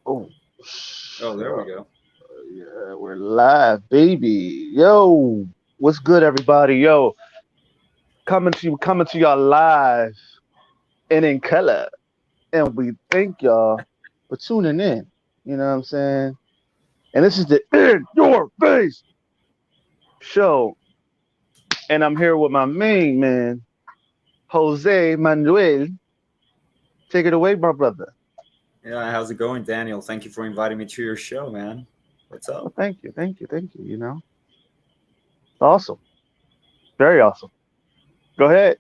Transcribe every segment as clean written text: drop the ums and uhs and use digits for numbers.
Oh, Oh, there we sure. go. Yeah, we're live, baby. Yo, what's good, everybody? Yo, coming to y'all live and in color. And we thank y'all for tuning in. You know what I'm saying? And this is the In Your Face show. And I'm here with my main man, Jose Manuel. Take it away, my brother. Yeah, how's it going, Daniel? Thank you for inviting me to your show, man. What's up? Well, thank you. Awesome. Very awesome. Go ahead.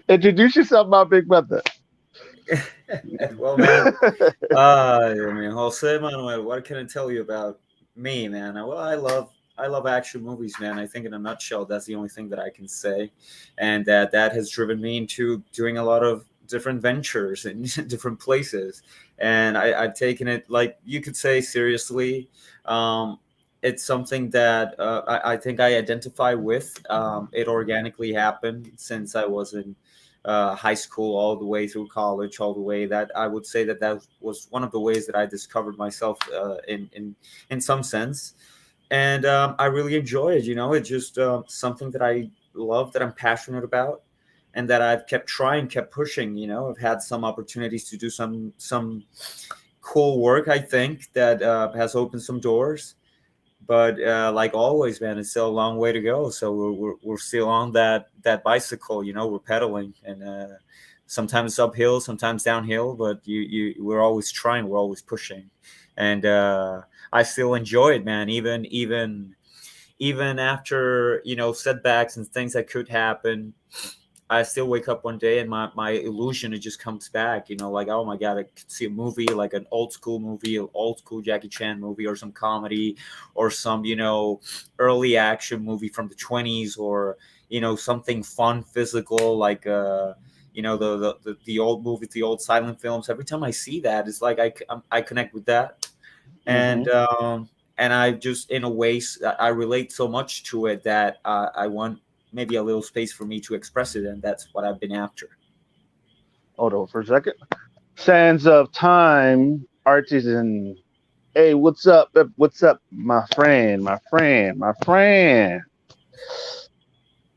Introduce yourself, my big brother. Well, man, Jose Manuel, what can I tell you about me, man? Well, I love action movies, man. I think in a nutshell, that's the only thing that I can say, and that has driven me into doing a lot of different ventures in different places, and I've taken it, like you could say, seriously. Um, it's something that I think I identify with. It organically happened since I was in high school all the way through college, all the way, that I would say that that was one of the ways that I discovered myself in some sense. And I really enjoy it. It's just something that I love, that I'm passionate about, and that I've kept trying, kept pushing. I've had some opportunities to do some cool work, I think, that has opened some doors. But like always, man, it's still a long way to go. So we're still on that bicycle. We're pedaling, and sometimes uphill, sometimes downhill. But we're always trying, we're always pushing, and I still enjoy it, man. Even after setbacks and things that could happen, I still wake up one day and my illusion, it just comes back, like, oh my God, I could see a movie, like an old school movie, an old school Jackie Chan movie, or some comedy, or some, early action movie from the 20s, or, something fun, physical, like, the old movies, the old silent films. Every time I see that, it's like I connect with that. Hmm. And I just, in a way, I relate so much to it that I want maybe a little space for me to express it, and that's what I've been after. Hold on for a second. Sands of Time Artisan. Hey, what's up? What's up, my friend? My friend.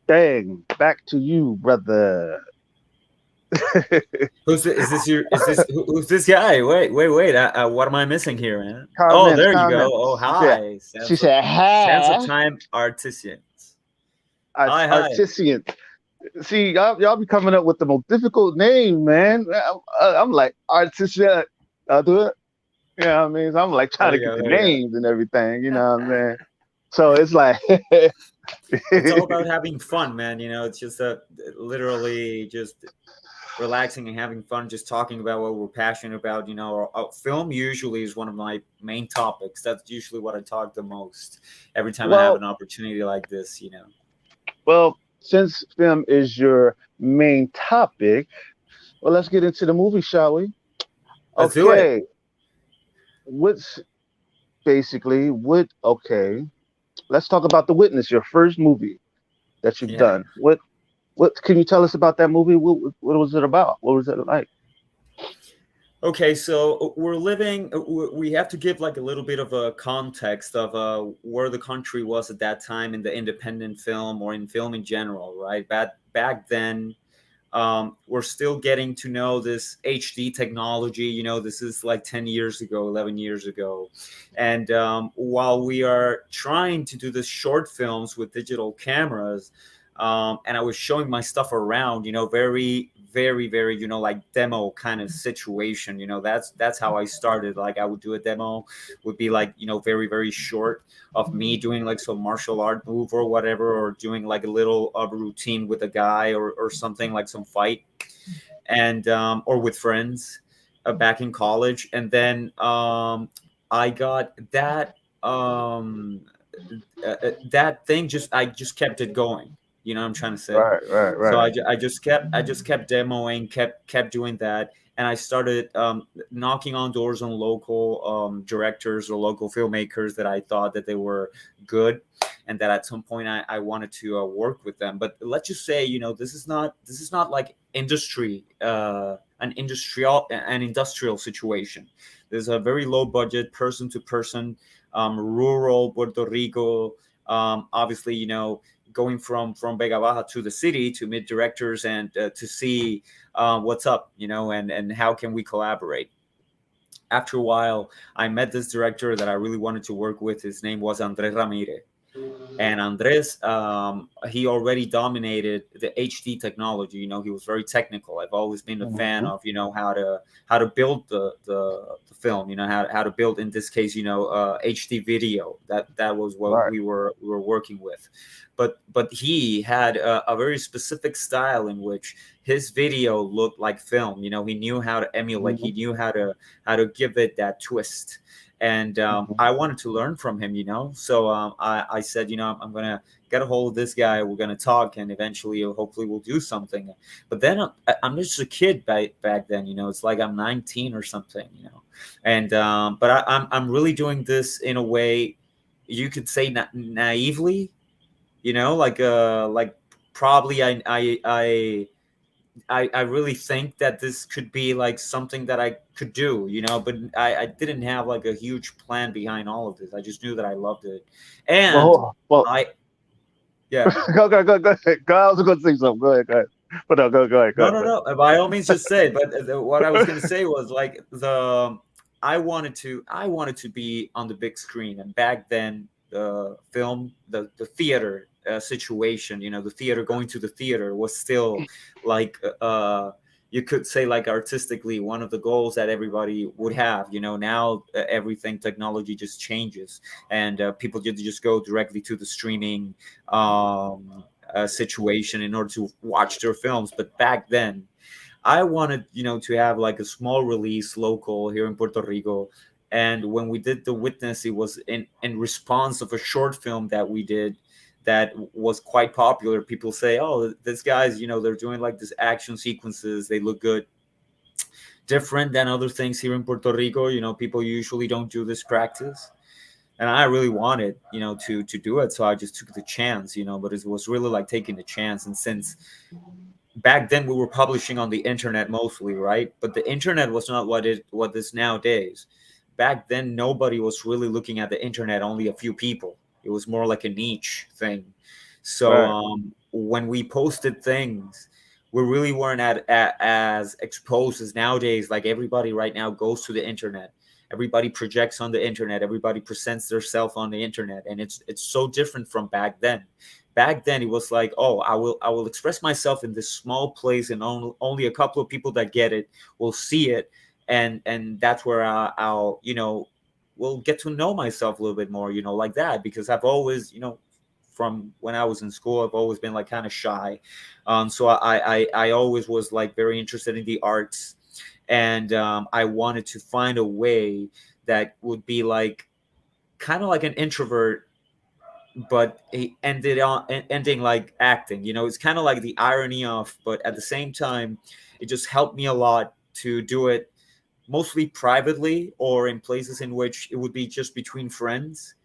Dang, back to you, brother. Who's this guy? Wait. What am I missing here, man? Oh, Comments, there you go. comments. Oh, She said, hi, she sense of said, hi, time artisans. Hi, hi. artisan. See, y'all be coming up with the most difficult name, man. I'm like, artisan. I'll do it. You know what I mean? So I'm like trying There to you get go. the There you go. names and everything, you know what I mean? So it's like, It's all about having fun, man. It's just literally just relaxing and having fun, just talking about what we're passionate about. Film usually is one of my main topics. That's usually what I talk the most every time I have well, an opportunity like this. since film is your main topic, well, let's get into the movie, shall we? Let's do it. Okay, what's okay, let's talk about The Witness, your first movie that you've Yeah. done. What can you tell us about that movie? What was it about? What was it like? Okay, so we're living. We have to give like a little bit of a context of where the country was at that time in the independent film, or in film in general, right? Back then, we're still getting to know this HD technology. This is like 10 years ago, 11 years ago. And while we are trying to do the short films with digital cameras, and I was showing my stuff around, very, very, very, like demo kind of situation. That's how I started. Like, I would do a demo, would be like, very, very short, of me doing like some martial art move or whatever, or doing like a little routine with a guy, or something, like some fight, and or with friends back in college. And then I got that thing, I just kept it going. What I'm trying to say. Right, right, So right. I just kept demoing, kept doing that, and I started knocking on doors on local directors or local filmmakers that I thought that they were good, and that at some point I wanted to work with them. But let's just say, this is not like industry. an industrial situation. There's a very low budget, person to person, rural Puerto Rico. Obviously, going from Vega Baja to the city to meet directors and to see what's up, and how can we collaborate. After a while, I met this director that I really wanted to work with. His name was Andres Ramirez. And Andres, he already dominated the HD technology. He was very technical. I've always been a fan Mm-hmm. of how to build the film. How to build, in this case, HD video. That was what Right. we were working with. But he had a very specific style in which his video looked like film. He knew how to emulate. He Mm-hmm. knew how to give it that twist. And Mm-hmm. I wanted to learn from him. So I said, I'm gonna get a hold of this guy. We're gonna talk, and eventually, hopefully, we'll do something. But then I'm just a kid back then. It's like I'm 19 or something. And but I'm really doing this in a way you could say naively. Like probably I really think that this could be like something that I could do, but I didn't have like a huge plan behind all of this. I just knew that I loved it. And Well, I, yeah, go ahead. I was going to say something. Go ahead. Go ahead. But no, go no, ahead. no, Go ahead. no, by all means, just say it. But what I was going to say was like I wanted to be on the big screen. And back then, the theater situation, the theater, going to the theater was still like, you could say, like, artistically, one of the goals that everybody would have. Now everything, technology just changes, and people just go directly to the streaming situation in order to watch their films. But back then, I wanted, to have like a small release local here in Puerto Rico. And when we did The Witness, it was in response of a short film that we did that was quite popular. People say, "Oh, this guys, they're doing like this action sequences. They look good." Different than other things here in Puerto Rico. People usually don't do this practice. And I really wanted, to do it. So I just took the chance, but it was really like taking the chance. And since back then we were publishing on the internet mostly, right? But the internet was not what is nowadays. Back then, nobody was really looking at the internet, only a few people. It was more like a niche thing. So Right. when we posted things, we really weren't as exposed as nowadays. Like, everybody right now goes to the internet. Everybody projects on the internet. Everybody presents themselves on the internet, and it's so different from back then. Back then, it was like, oh, I will express myself in this small place, and only a couple of people that get it will see it, and that's where I'll will get to know myself a little bit more, like that, because I've always, from when I was in school, I've always been like kind of shy. So I always was like very interested in the arts, and I wanted to find a way that would be like kind of like an introvert, but he ending like acting. It's kind of like the irony of, but at the same time, it just helped me a lot to do it mostly privately, or in places in which it would be just between friends.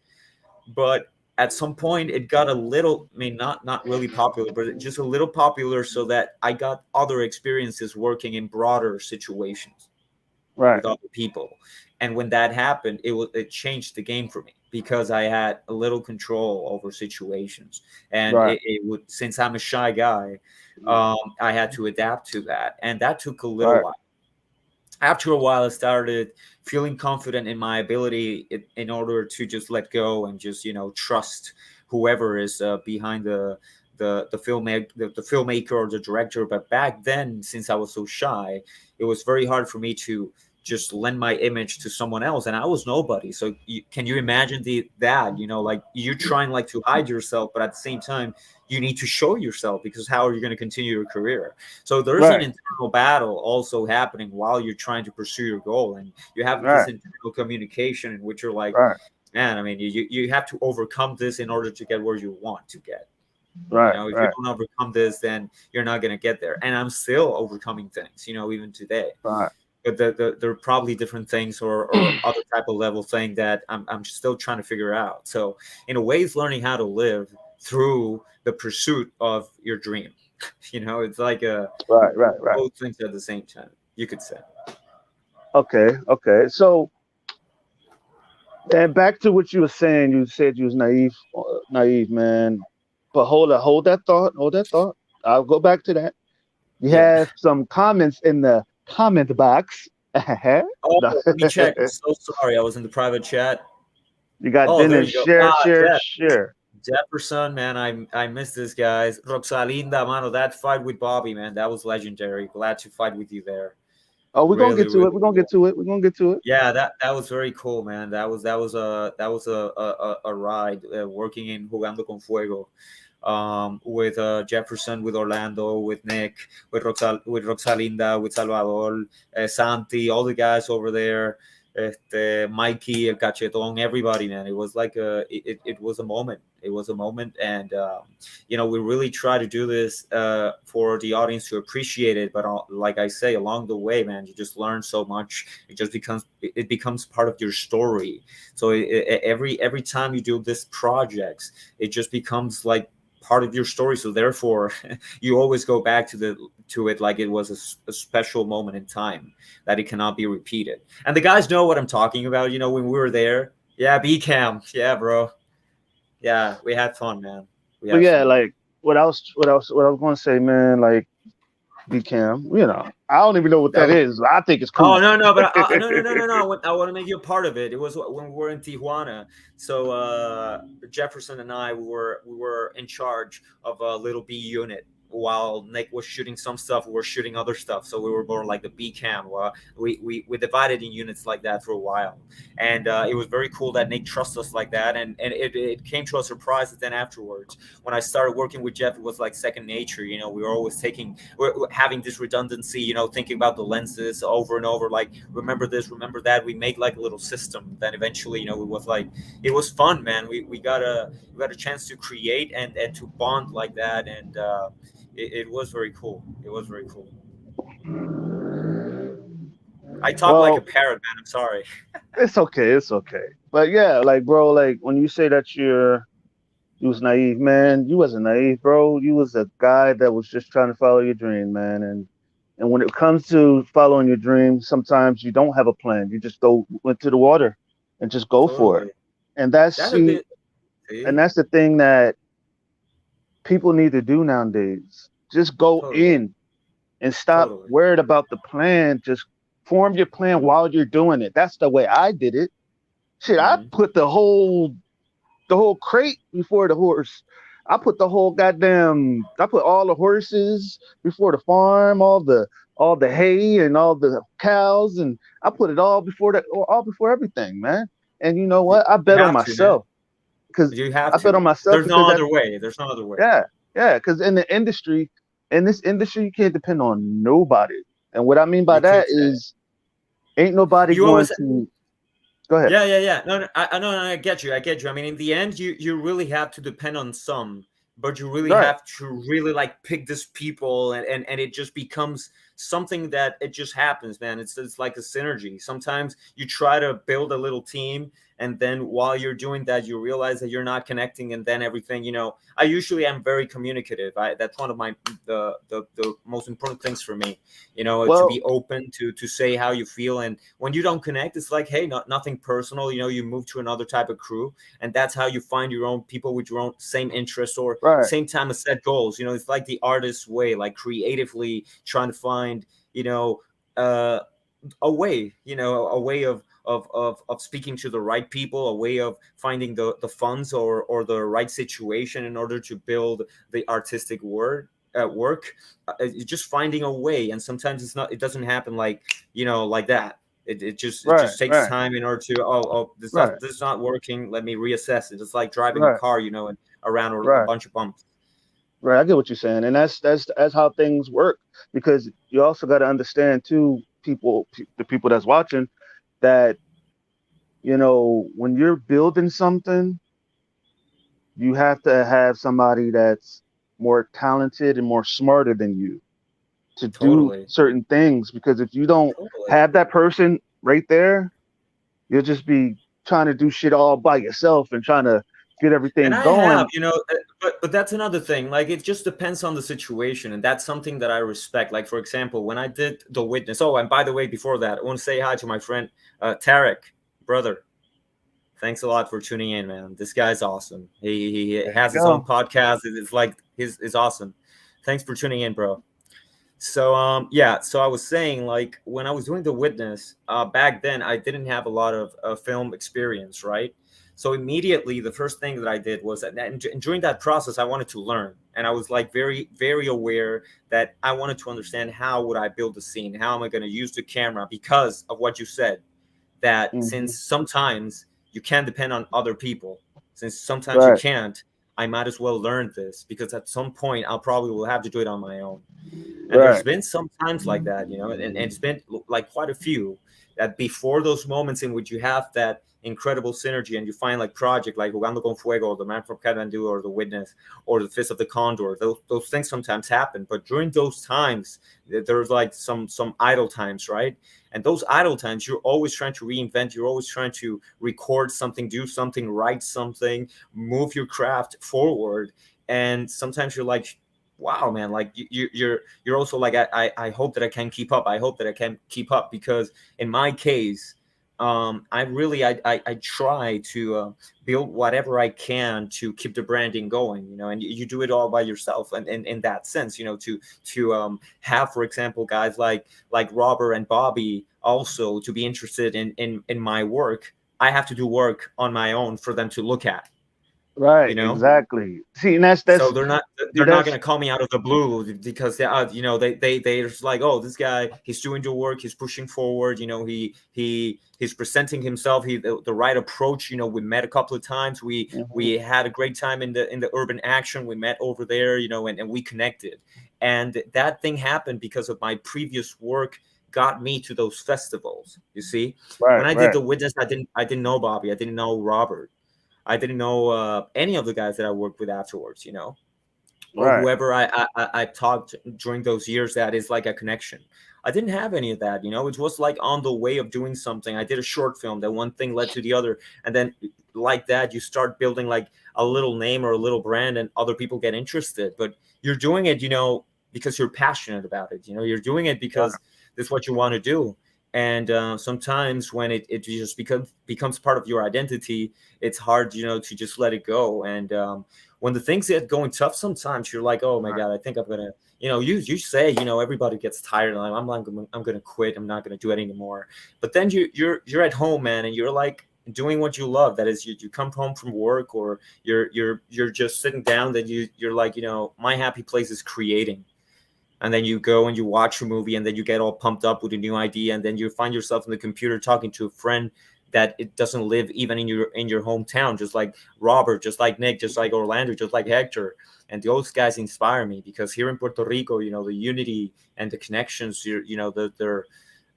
But at some point, it got a little, I mean, not really popular, but just a little popular, so that I got other experiences working in broader situations Right. with other people. And when that happened, it changed the game for me, because I had a little control over situations. And Right. it would, since I'm a shy guy, I had to adapt to that, and that took a little Right. while. After a while, I started feeling confident in my ability, in order to just let go and just trust whoever is behind the filmmaker or the director. But back then, since I was so shy, it was very hard for me to just lend my image to someone else, and I was nobody. So can you imagine that, like, you're trying like to hide yourself, but at the same time you need to show yourself, because how are you going to continue your career? So there's an Right. internal battle also happening while you're trying to pursue your goal, and you have this Right. internal communication in which you're like, Right. man, I mean, you have to overcome this in order to get where you want to get. Right. If you Right. don't overcome this, then you're not going to get there. And I'm still overcoming things, even today. Right. But there are probably different things, or other type of level thing that I'm still trying to figure out. So in a way, it's learning how to live through the pursuit of your dream. It's like Right. Right. Right. both things at the same time. you could say. Okay, okay. So, and back to what you were saying. You said you was naive, man. But hold that thought, hold that thought. I'll go back to that. You Yeah. have some comments in the comment box. Oh, No. let me check. I'm so sorry. I was in the private chat. You got Oh, there Dennis. you go. Share, Ah, share, Jeff. share. Jefferson, man, I miss this guys. Roxalinda, mano, that fight with Bobby, man, that was legendary. Glad to fight with you there. Oh, we're gonna Really, get to really it. We're gonna get cool. to it. We're gonna get to it. Yeah, that was very cool, man. That was a ride working in Jugando con Fuego, with Jefferson, with Orlando, with Nick, with Roxalinda, with Salvador, Santi, all the guys over there, Mikey, El Cachetón, everybody, man. It was like it was a moment. It was a moment, and we really try to do this for the audience to appreciate it. But like I say, along the way, man, you just learn so much. It becomes part of your story. So every time you do this projects, it just becomes like part of your story. So therefore, you always go back to it like it was a special moment in time that it cannot be repeated. And the guys know what I'm talking about. When we were there, yeah, B cam, yeah, bro, yeah, we had fun, man. We But had yeah, fun. like what I was gonna say, man. Like BCam, I don't even know what That that was, is. I think it's oh cool. no, no, but no, no, no, no, no. I want to make you a part of it. It was when we were in Tijuana. So Jefferson and I we were in charge of a little B unit. While Nick was shooting some stuff, we were shooting other stuff. So we were more like the B cam. We divided in units like that for a while, and it was very cool that Nick trusts us like that. And it came to a surprise that then afterwards, when I started working with Jeff, it was like second nature. We were always we're having this redundancy, thinking about the lenses over and over, like remember this, remember that. We make like a little system. Then eventually, it was fun, man. We got a chance to create and to bond like that, and it was very cool. It was very cool. I talk like a Well, parrot, man. I'm sorry. it's okay. It's okay. But yeah, like bro, like when you say that you was naive, man. You wasn't naive, bro. You was a guy that was just trying to follow your dream, man. And when it comes to following your dream, sometimes you don't have a plan. You just went to the water and just go for it. Totally. And that's That has see, been. See? and that's the thing that people need to do nowadays. Just go Totally. in and stop Totally. worried about the plan. Just form your plan while you're doing it. That's the way I did it. Shit, I Hmm. put the whole crate before the horse. I put all the horses before the farm, all the hay and all the cows, and I put it all before everything, man. And you know You, what? I you bet on have to, man. myself because You have I bet to. on myself There's no because that other way. There's no other way. yeah, yeah, because in this industry you can't depend on nobody. And what I mean by You that could say. is ain't nobody You going always. to go ahead. Yeah, yeah, yeah. No, no, I know, I get you. I get you. I mean, in the end, you really have to depend on some, but you really Right, have to really like pick this people, and it just becomes something that it just happens, man. It's like a synergy. Sometimes you try to build a little team, and then while you're doing that, you realize that you're not connecting, and then everything. I usually am very communicative. That's one of my the most important things for me, to well, be open to say how you feel. And when you don't connect, it's like, hey, nothing personal. You move to another type of crew, and that's how you find your own people with your own same interests or right, same time of set goals. It's like the artist's way, like creatively trying to find uh, a way of speaking to the right people, a way of finding the funds or the right situation in order to build the artistic work. It's just finding a way, and sometimes it doesn't happen like that. It right, just takes right, time in order to, oh, right, this is not working, let me reassess it. It's like driving a right, car, and around a right. bunch of bumps. Right, I get what you're saying, and that's how things work. Because you also got to understand too, the people that's watching, that when you're building something, you have to have somebody that's more talented and more smarter than you to do Totally. certain things. Because if you don't Totally. have that person right there, you'll just be trying to do shit all by yourself and trying to get And everything I have, going. but that's another thing. Like it just depends on the situation, and that's something that I respect. Like for example, when I did The Witness. Oh, and by the way, before that, I want to say hi to my friend Tarek, brother. Thanks a lot for tuning in, man. This guy's awesome. He There you has his own go. podcast. It's like his is awesome. Thanks for tuning in, bro. So yeah, so I was saying like when I was doing The Witness back then, I didn't have a lot of film experience, right? So immediately the first thing that I did was that, and during that process I wanted to learn, and I was like very aware that I wanted to understand how would I build the scene, how am I going to use the camera, because of what you said, that Hmm. since sometimes you can't depend on other people, since sometimes you Right, can't, I might as well learn this, because at some point I'll probably will have to do it on my own. And there's right, been some times like that, and it's been like quite a few, that before those moments in which you have that incredible synergy and you find like project like Jugando con Fuego or The Man from Kathmandu or The Witness or The Fist of the Condor, those things sometimes happen. But during those times, there's like some idle times, right? And those idle times, you're always trying to reinvent, you're always trying to record something, do something, write something, move your craft forward. And sometimes you're like, wow, man, like you're also like, I hope that I can keep up, I hope that I can keep up, because in my case, I really I try to build whatever I can to keep the branding going, and you do it all by yourself, and in that sense, to have, for example, guys like Robert and Bobby also to be interested in my work. I have to do work on my own for them to look at, you right. know Exactly. See, and that's so that's they're not that's going to call me out of the blue, because they're just like, oh, this guy, he's doing the work, he's pushing forward, he's presenting himself, the right approach. We met a couple of times, we mhm, had a great time in the urban action, we met over there, and we connected. And that thing happened because of my previous work got me to those festivals, you see. right, When I did right, The Witness, I didn't know Bobby, I didn't know Robert, I didn't know any of the guys that I worked with afterwards, or right, whoever I talked during those years that is like a connection. I didn't have any of that. It was like on the way of doing something. I did a short film, that one thing led to the other. And then like that, you start building like a little name or a little brand, and other people get interested. But you're doing it, because you're passionate about it. You're doing it right, because this is what you want to do. And sometimes when it just becomes part of your identity, it's hard, to just let it go. And when the things get going tough, sometimes you're like, oh my right, god, I think I'm gonna, you say, everybody gets tired, and I'm gonna quit, I'm not gonna do it anymore. But then you're at home, man, and you're like doing what you love. That is, you come home from work, or you're just sitting down, that you're like, my happy place is creating. And then you go and you watch a movie, and then you get all pumped up with a new idea, and then you find yourself in the computer talking to a friend that it doesn't live even in your hometown, just like Robert, just like Nick, just like Orlando, just like Hector. And those guys inspire me, because here in Puerto Rico, the unity and the connections,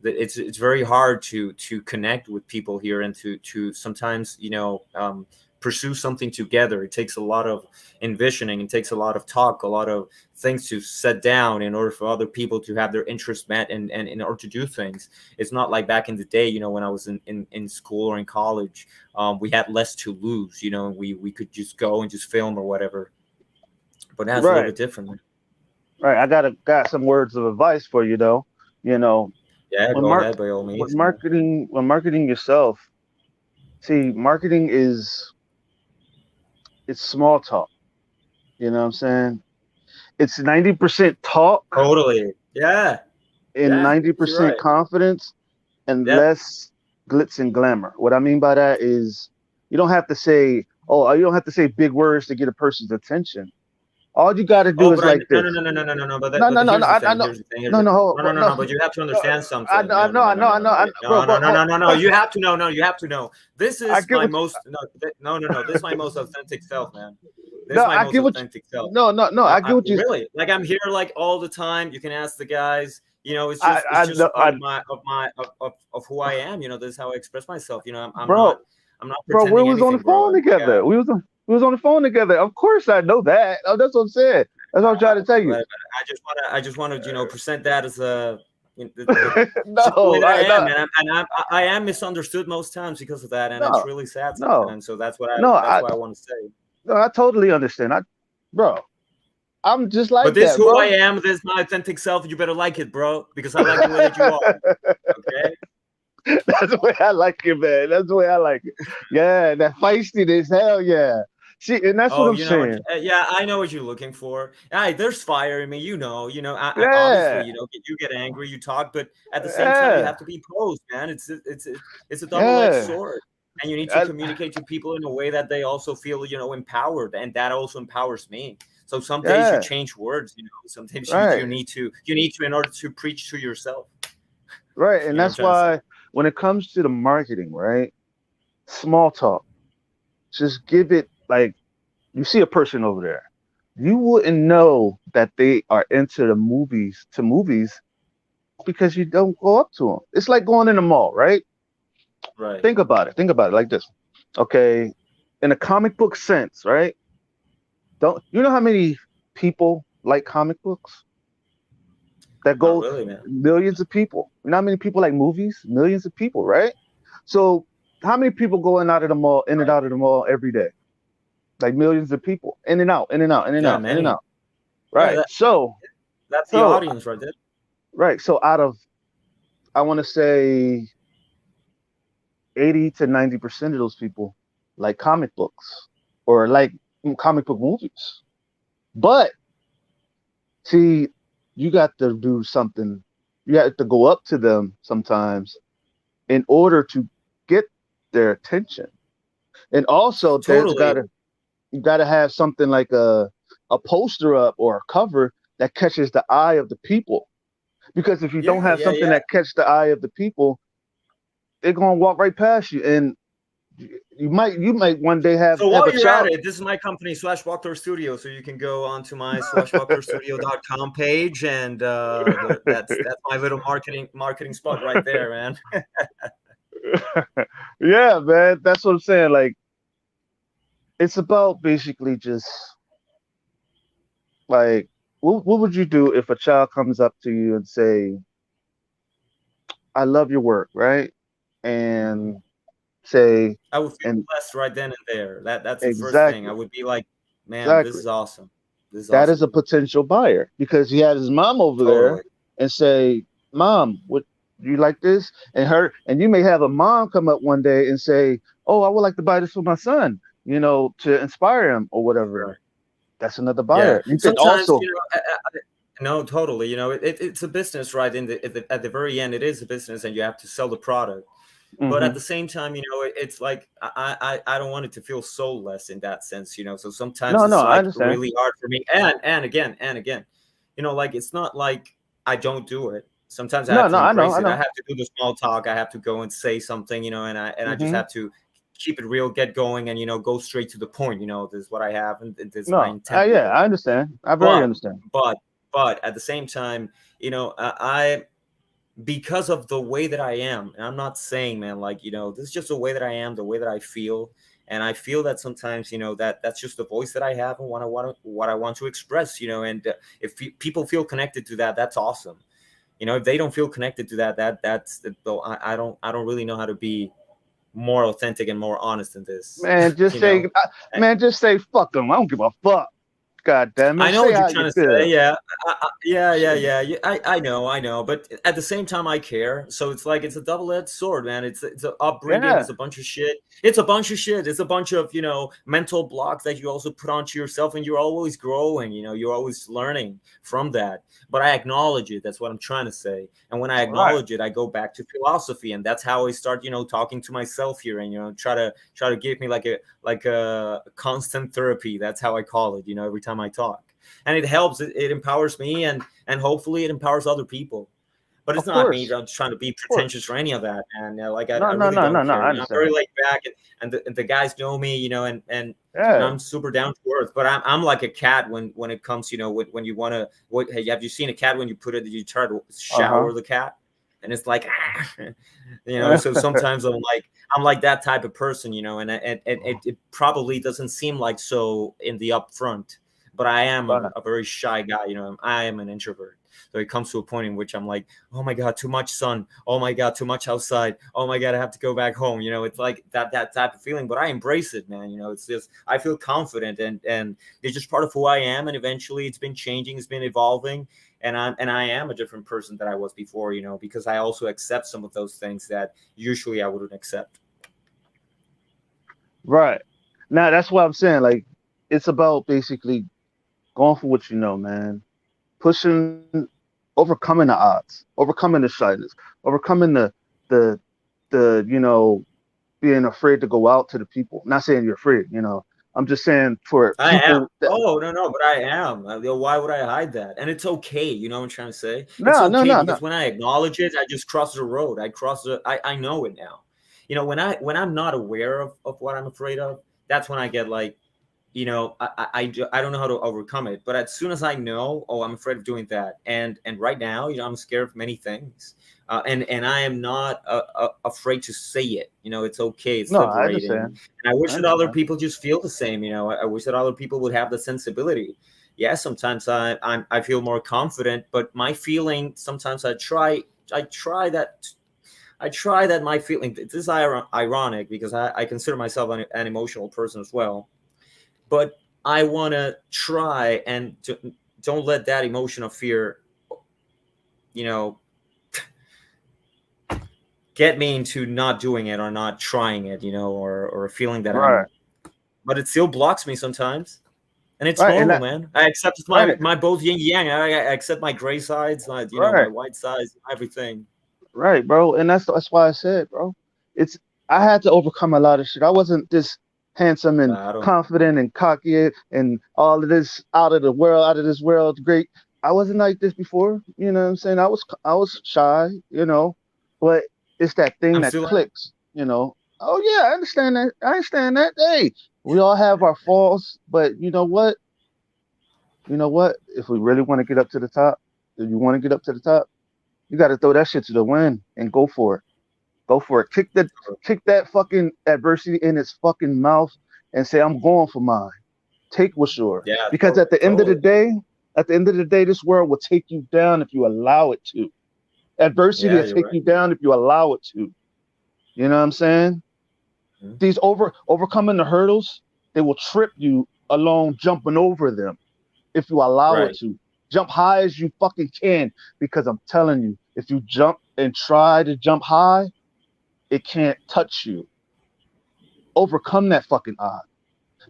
it's very hard to connect with people here, and to sometimes, pursue something together. It takes a lot of envisioning, it takes a lot of talk, a lot of things to set down in order for other people to have their interests met, and in order to do things. It's not like back in the day, when I was in school or in college. We had less to lose, and we could just go and just film or whatever. But now it's a little right, bit different. right. I got some words of advice for you though. You know, Yeah, when go mark ahead by all when means, man. marketing yourself. See, marketing is it's small talk. You know what I'm saying? It's 90% talk Totally. Yeah. and Yeah. ninety You're percent right. confidence and Yep. less glitz and glamour. What I mean by that is you don't have to say, oh, you don't have to say big words to get a person's attention. All you got to do Oh, is but I like no no this. no no no no no no. But No, no, no, no. here's the I thing. know. Here's the thing. Here's No, the, no, no no hold, no no, no. But you have to no. understand I, something. I No no know, I no no know, no I no know, no bro, no no bro. no no no no. You have to know. No, you have to know. This I is get my what. most no. This is my most authentic self, man. This No, is my I most get what. authentic self. No, no, no. I get what you. Really, like I'm here like all the time. You can ask the guys. It's I, just it's I, just know- part I, of who I am. This is how I express myself. bro, I'm not bro. We pretending was on the anything, bro. phone And like together. We was on the phone together. Of course, I know that. Oh, that's what I'm saying. That's what I'm trying to tell you. I just want to present that as a It's just the way No, that I I am, no, and I am misunderstood most times because of that, and it's no, really sad no, sometimes. So that's no. that's why I want to say. No, I totally understand. Bro, I'm just But like this that, who I bro. am, this is my authentic self. You better like it, bro, because I like the way that you are. Okay. That's the way I like it, man. That's the way I like it. Yeah, that feistiness, hell yeah. See, and that's what Oh, I'm saying. yeah, I know what you're looking for. There's fire in me, I obviously, Yeah, you get angry, you talk, but at the same time, you yeah, have to be posed, man. It's a double-edged yeah. sword, and you need to I, communicate to people in a way that they also feel, empowered, and that also empowers me. So some days you yeah, change words, sometimes right, you need to in order to preach to yourself. right. And You know what I'm that's trying to say? why when it comes to the marketing, right? Small talk, just give it like you see a person over there. You wouldn't know that they are into movies because you don't go up to them. It's like going in the mall, right? Right. Think about it. Think about it like this. Okay, in a comic book sense, right? Don't you know how many people like comic books? That Not go really, man. millions of people. You know how many people like movies? Millions of people, right? So how many people go in and Right. out of the mall every day? Like millions of people, in and out, in and out, in and Yeah, out, in and many. out. Yeah, Right. that's the So audience right there. right. So out of I want to say 80 to 90% of those people like comic books or like comic book movies. But see, you got to do something. You have to go up to them sometimes in order to get their attention. And also, there's Totally. gotta you gotta have something like a poster up or a cover that catches the eye of the people. Because if you don't Yeah, have yeah, something yeah. that catches the eye of the people, they're gonna walk right past you, and you might one day So have while a you're at child. it, this is my company, Swashbuckler Studio. So you can go onto my swashbucklerstudio.com page, and that's my little marketing spot right there, man. Yeah, man, that's what I'm saying. Like it's about basically just like what would you do if a child comes up to you and say, "I love your work," right? And say, I would feel and blessed right then and there. That's the first thing. I exactly, would be like, man, this exactly. is awesome. This is That is awesome. a potential buyer because he had his mom over there Totally. and say, "Mom, what you like this?" And you may have a mom come up one day and say, "Oh, I would like to buy this for my son," to inspire him or whatever. Right. That's another Yeah. buyer. You can Sometimes, also, no, totally. It's a business, right? At the very end, it is a business, and you have to sell the product. But at hmm the same time, it's like I don't want it to feel soulless in that sense. So sometimes no, no, it's I like understand. really hard for me, and again, like it's not like I don't do it. Sometimes I No, have to no, I know, embrace I it. I know. have to do the small talk. I have to go and say something, and I just hmm have to keep it real, get going, and go straight to the point. This is what I have, and this is my No, intent with yeah, it. I understand. I very But understand. but but at the same time, I because of the way that I am, and I'm not saying, man, like, this is just the way that I am, the way that I feel. And I feel that sometimes, that's just the voice that I have and what I want to express, and if people feel connected to that, that's awesome. If they don't feel connected to that, though, I don't really know how to be more authentic and more honest than this, Man, just you say, know. man, just say, fuck them. I don't give a fuck. God damn it. I know Say what you're how you trying to say. feel. Yeah, yeah, yeah, Shit. yeah. I know. But at the same time, I care. So it's like it's a double-edged sword, man. It's an upbringing. Yeah. It's a bunch of shit. It's a bunch of shit. It's a bunch of mental blocks that you also put onto yourself, and you're always growing. You're always learning from that. But I acknowledge it. That's what I'm trying to say. And when I Right. acknowledge it, I go back to philosophy, and that's how I start, talking to myself here, and try to give me like a constant therapy. That's how I call it. Every time I talk, and it helps. It empowers me, and hopefully it empowers other people. But it's Of not me course. just trying to be Of course. pretentious or any of that. And No, I no, really no, don't no, no. care. I I'm very understand. laid back, and the guys know me, and Yeah. I'm super down to earth. But I'm like a cat when it comes, when you want to. Hey, have you seen a cat when you try to Uh-huh. shower the cat? And it's like, so sometimes I'm like that type of person, and it probably doesn't seem like so in the upfront, but I am Right. a very shy guy, I am an introvert. So it comes to a point in which I'm like, oh my god, too much sun. Oh my god, too much outside. Oh my god, I have to go back home. It's like that type of feeling. But I embrace it, man. It's just I feel confident, and it's just part of who I am. And eventually, it's been changing, it's been evolving, and I am a different person than I was before. Because I also accept some of those things that usually I wouldn't accept. Right. Now that's what I'm saying. Like, it's about basically going for what you know, man. Pushing, overcoming the odds, overcoming the shyness, overcoming the being afraid to go out to the people. Not saying you're afraid. I'm just saying for I am. people that Oh, no, but I am. Why would I hide that? And it's okay. You know what I'm trying to say? It's no, no, okay no, no, because when I acknowledge it, I just cross the road. I know it now. When I'm not aware of what I'm afraid of, that's when I get like, I don't know how to overcome it. But as soon as I know, oh, I'm afraid of doing that, and right now, I'm scared of many things, and I am not afraid to say it. It's okay. It's no. I liberating, understand. and I wish I that other understand. people just feel the same. I wish that other people would have the sensibility. Yeah, sometimes I feel more confident, but my feeling sometimes I try that. I try that my feeling. This is ironic because I consider myself an emotional person as well, but I want to try and don't let that emotion of fear, you know, get me into not doing it or not trying it, or feeling that Right, but it still blocks me sometimes. And it's right, and normal, that man. I accept my, right, my both yin yang. I accept my gray sides, my right, white sides, everything. right, bro. And that's why I said, bro. It's I had to overcome a lot of shit. I wasn't this handsome and I don't, confident and cocky and all of this out of the world, out of this world, great. I wasn't like this before. You know what I'm saying? I was shy, but it's that thing I'm that still, clicks. Oh yeah, I understand that. I understand that. Hey, we all have our faults, but you know what? You know what? If we really want to get up to the top, if you want to get up to the top, you got to throw that shit to the wind and go for it. Go for it. Kick that fucking adversity in its fucking mouth and say, I'm going for mine. Take what's yours. yeah, Because totally. at the end of the day, this world will take you down if you allow it to. Adversity Yeah, will you're take right. you down if you allow it to. You know what I'm saying? Mhm. These overcoming the hurdles, they will trip you along jumping over them if you allow it Right. to. Jump high as you fucking can, because I'm telling you, if you jump and try to jump high, it can't touch you. Overcome that fucking odd.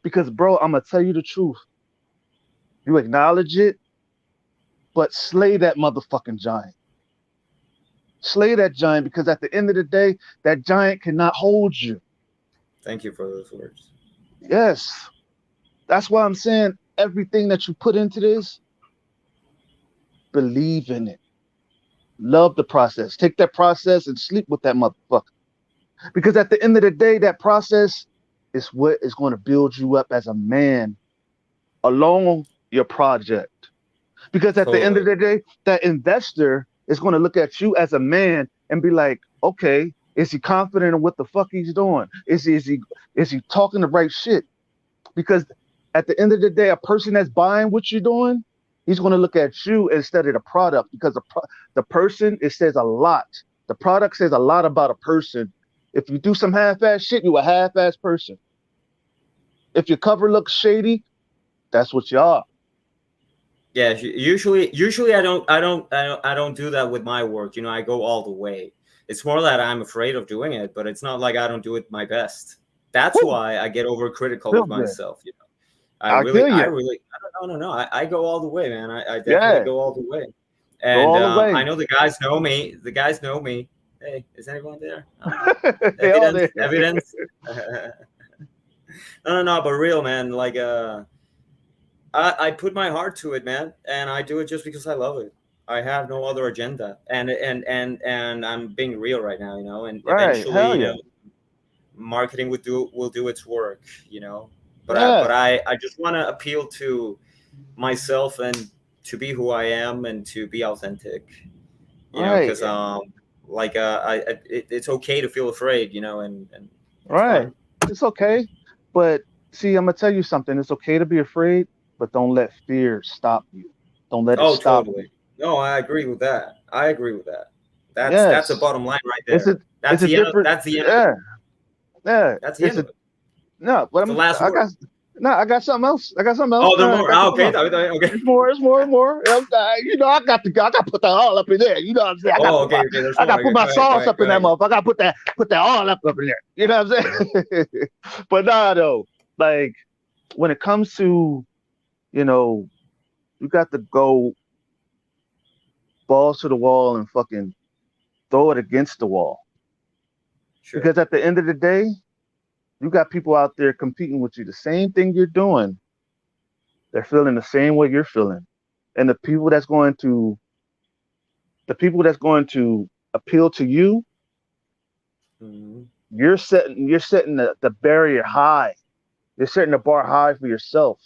Because, bro, I'm gonna tell you the truth. You acknowledge it, but slay that motherfucking giant. Slay that giant, because at the end of the day, that giant cannot hold you. Thank you for those words. Yes. That's why I'm saying everything that you put into this, believe in it. Love the process. Take that process and sleep with that motherfucker. Because at the end of the day, that process is what is going to build you up as a man along your project. Because at the end of Totally. the day, that investor is going to look at you as a man and be like, okay, is he confident in what the fuck he's doing? Is he talking the right shit? Because at the end of the day, a person that's buying what you're doing, he's going to look at you instead of the product, because the person, it says a lot. The product says a lot about a person. If you do some half-ass shit, you a half-ass person. If your cover looks shady, that's what you are. Yeah, usually I don't do that with my work. I go all the way. It's more that I'm afraid of doing it, but it's not like I don't do it my best. That's Woo, why I get overcritical feel with good. myself. I feel I you. really, I don't know, no. I go all the way, man. I definitely Yeah, go all the way. go And all the I way. know the guys know me. The guys know me. Hey, is anyone there? They all Evidence, there. evidence. No, but real, man. Like, I put my heart to it, man, and I do it just because I love it. I have no other agenda, and I'm being real right now, and Right. eventually, Hell yeah. marketing will do its work, But I Yeah. but I just want to appeal to myself and to be who I am and to be authentic, Right. because like it's okay to feel afraid, and it's Right. fine. It's okay. But see, I'm gonna tell you something. It's okay to be afraid, but don't let fear stop you. Don't let it Oh, stop totally. you. No, I agree with that. I agree with that. That's a Yes, bottom line right it's a there. That's it's a the end of different. that's the end of it. Yeah, yeah. That's the It's end a of it. no. But The last I word. got no. I got something else. I got something else. Oh, No, there I more. got Ah, something okay. else. Okay. It's more. It's more. More. You know, I got to put that all up in there. You know what I'm saying? Oh, okay. Okay. There's I got more. to put Okay, my go ahead. Go sauce ahead. up Go in that ahead. motherfucker. I got to put that all up in there. You know what I'm saying? But nah, though. Like when it comes to, you know, you got to go balls to the wall and fucking throw it against the wall. Sure. Because at the end of the day, you got people out there competing with you. The same thing you're doing, they're feeling the same way you're feeling. And the people that's going to appeal to you, Mhm. you're setting the barrier high. You're setting the bar high for yourself.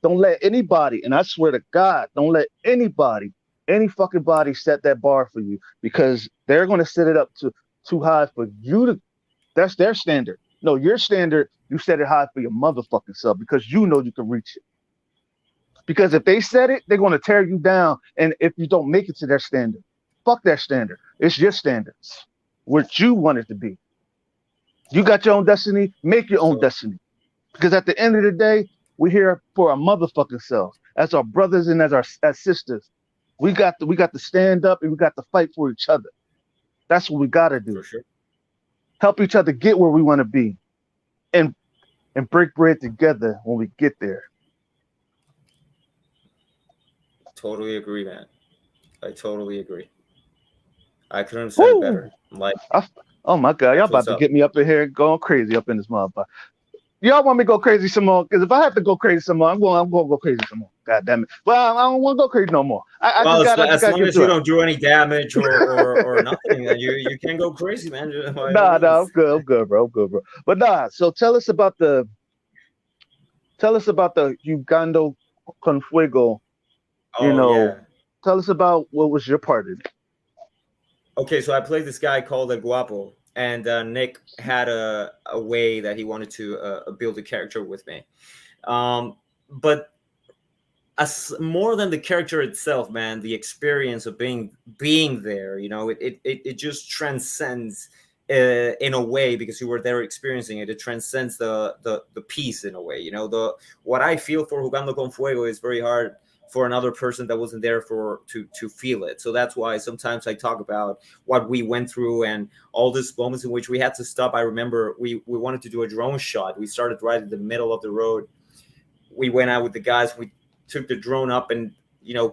Don't let anybody, and I swear to God, don't let anybody, any fucking body set that bar for you because they're going to set it up to too high for you to. That's their standard. No, your standard, you set it high for your motherfucking self because you know you can reach it. Because if they set it, they're going to tear you down. And if you don't make it to their standard, fuck their standard. It's your standards, what you want it to be. You got your own destiny, make your own So destiny. Because at the end of the day, we're here for our motherfucking selves, as our brothers and as sisters. We got to stand up and we got to fight for each other. That's what we got to for do. sure. Help each other get where we want to be, and break bread together when we get there. Totally agree, man. I totally agree. I couldn't have said it Woo! better. Like I, oh my god, y'all that's what's about to up. get me up in here going crazy up in this motherfucker. Y'all want me to go crazy some more? Because if I have to go crazy some more, I'm going to go crazy some more. God damn it. Well, I don't want to go crazy no more. Well, I just as got to long get as you through it. don't do any damage or nothing, then you can go crazy, man. By all Nah, means. I'm good, bro. I'm good, bro. But nah, so tell us about the Ugando con Fuego. You Oh know, yeah. tell us about what was your part in it. Okay, so I played this guy called El Guapo, and Nick had a way that he wanted to build a character with me. But as more than the character itself, man, the experience of being there, it just transcends in a way because you were there experiencing it. It transcends the piece in a way. The what I feel for Jugando con Fuego is very hard for another person that wasn't there for to feel it. So that's why sometimes I talk about what we went through and all these moments in which we had to stop. I remember we wanted to do a drone shot. We started right in the middle of the road. We went out with the guys. We took the drone up, and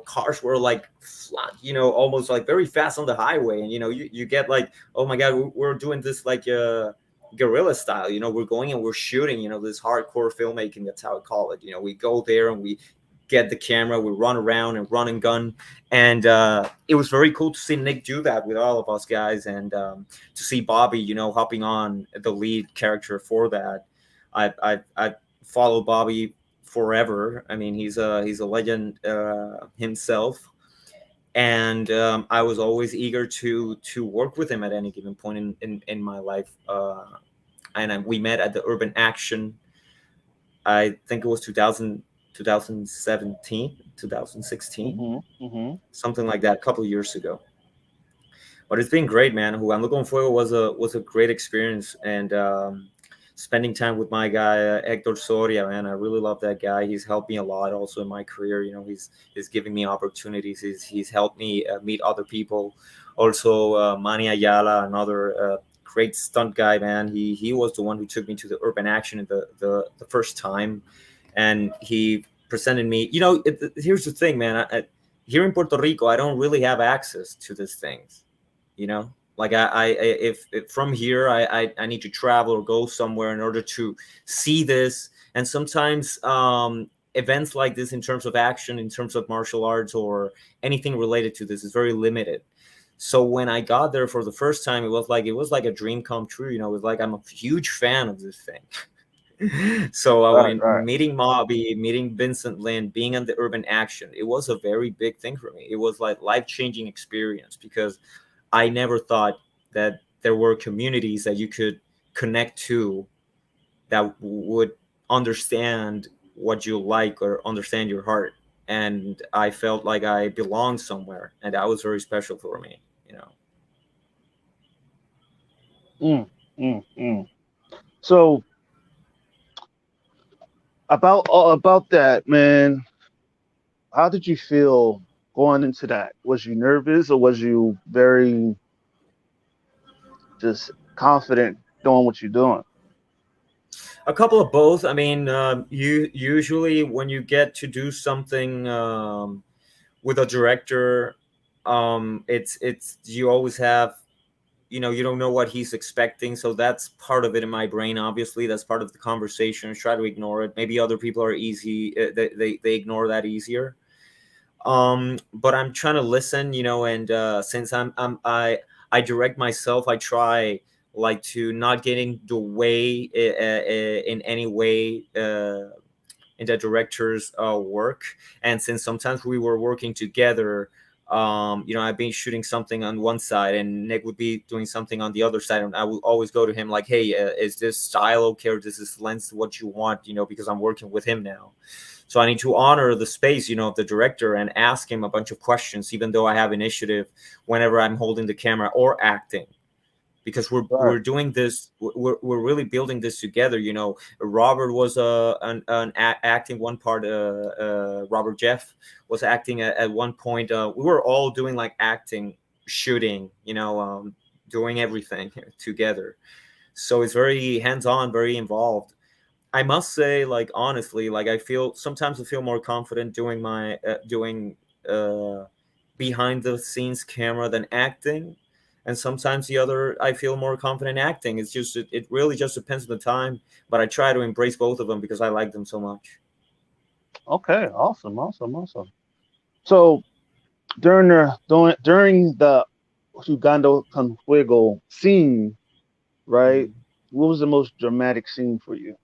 cars were like flat, almost like very fast on the highway. And you get like, oh my god, we're doing this like guerrilla style. We're going and we're shooting. This hardcore filmmaking. That's how I call it. We go there and we get the camera, we run around and run and gun. And it was very cool to see Nick do that with all of us guys, and to see Bobby, hopping on the lead character for that. I follow Bobby forever. I mean, he's a legend himself, and I was always eager to work with him at any given point in my life. We met at the Urban Action. I think it was 2017, 2016, Mm-hmm. something like that, a couple of years ago. But it's been great, man. Jugando con Fuego was a great experience, and spending time with my guy Hector Soria, man, I really love that guy. He's helped me a lot, also in my career. He's giving me opportunities. He's helped me meet other people. Also, Manny Ayala, another great stunt guy, man. He was the one who took me to the Urban Action the first time, and he presented me. Here's the thing, man. Here in Puerto Rico, I don't really have access to these things. Like if from here I need to travel or go somewhere in order to see this. And sometimes events like this, in terms of action, in terms of martial arts or anything related to this, is very limited. So when I got there for the first time, it was like a dream come true. It was like, I'm a huge fan of this thing. So Right, when right. meeting Mobby, meeting Vincent Lin, being on the Urban Action, it was a very big thing for me. It was like life-changing experience because I never thought that there were communities that you could connect to that would understand what you like or understand your heart. and I felt like I belonged somewhere, and that was very special for me. You know, Mm, mm. So about that, man. How did you feel going into that? Was you nervous or was you very just confident doing what you're doing? a couple of both. I mean, you usually when you get to do something with a director, it's you always have, you know, you don't know what he's expecting, so that's part of it in my brain. Obviously that's part of the conversation. Try to ignore it. Maybe other people are easy, they ignore that easier. But I'm trying to listen, you know, and since I direct myself, I try like to not get in the way in any way in the director's work. And since sometimes we were working together, you know, I've been shooting something on one side and Nick would be doing something on the other side, and I will always go to him like, hey, is this style okay, or is this lens what you want, you know, because I'm working with him now. So I need to honor the space, you know, of the director and ask him a bunch of questions, even though I have initiative whenever I'm holding the camera or acting, because Right. we're doing this, we're really building this together. You know, Robert was acting one part, Robert Jeff was acting at one point. We were all doing like acting, shooting, you know, doing everything together. So it's very hands-on, very involved. I must say, like honestly, like I feel sometimes I feel more confident doing my doing behind the scenes camera than acting, and sometimes the other I feel more confident acting. It's just it really just depends on the time, but I try to embrace both of them because I like them so much. Okay. Awesome. Awesome. Awesome. So during the Uganda con Fuego scene, right? Mhm. What was the most dramatic scene for you?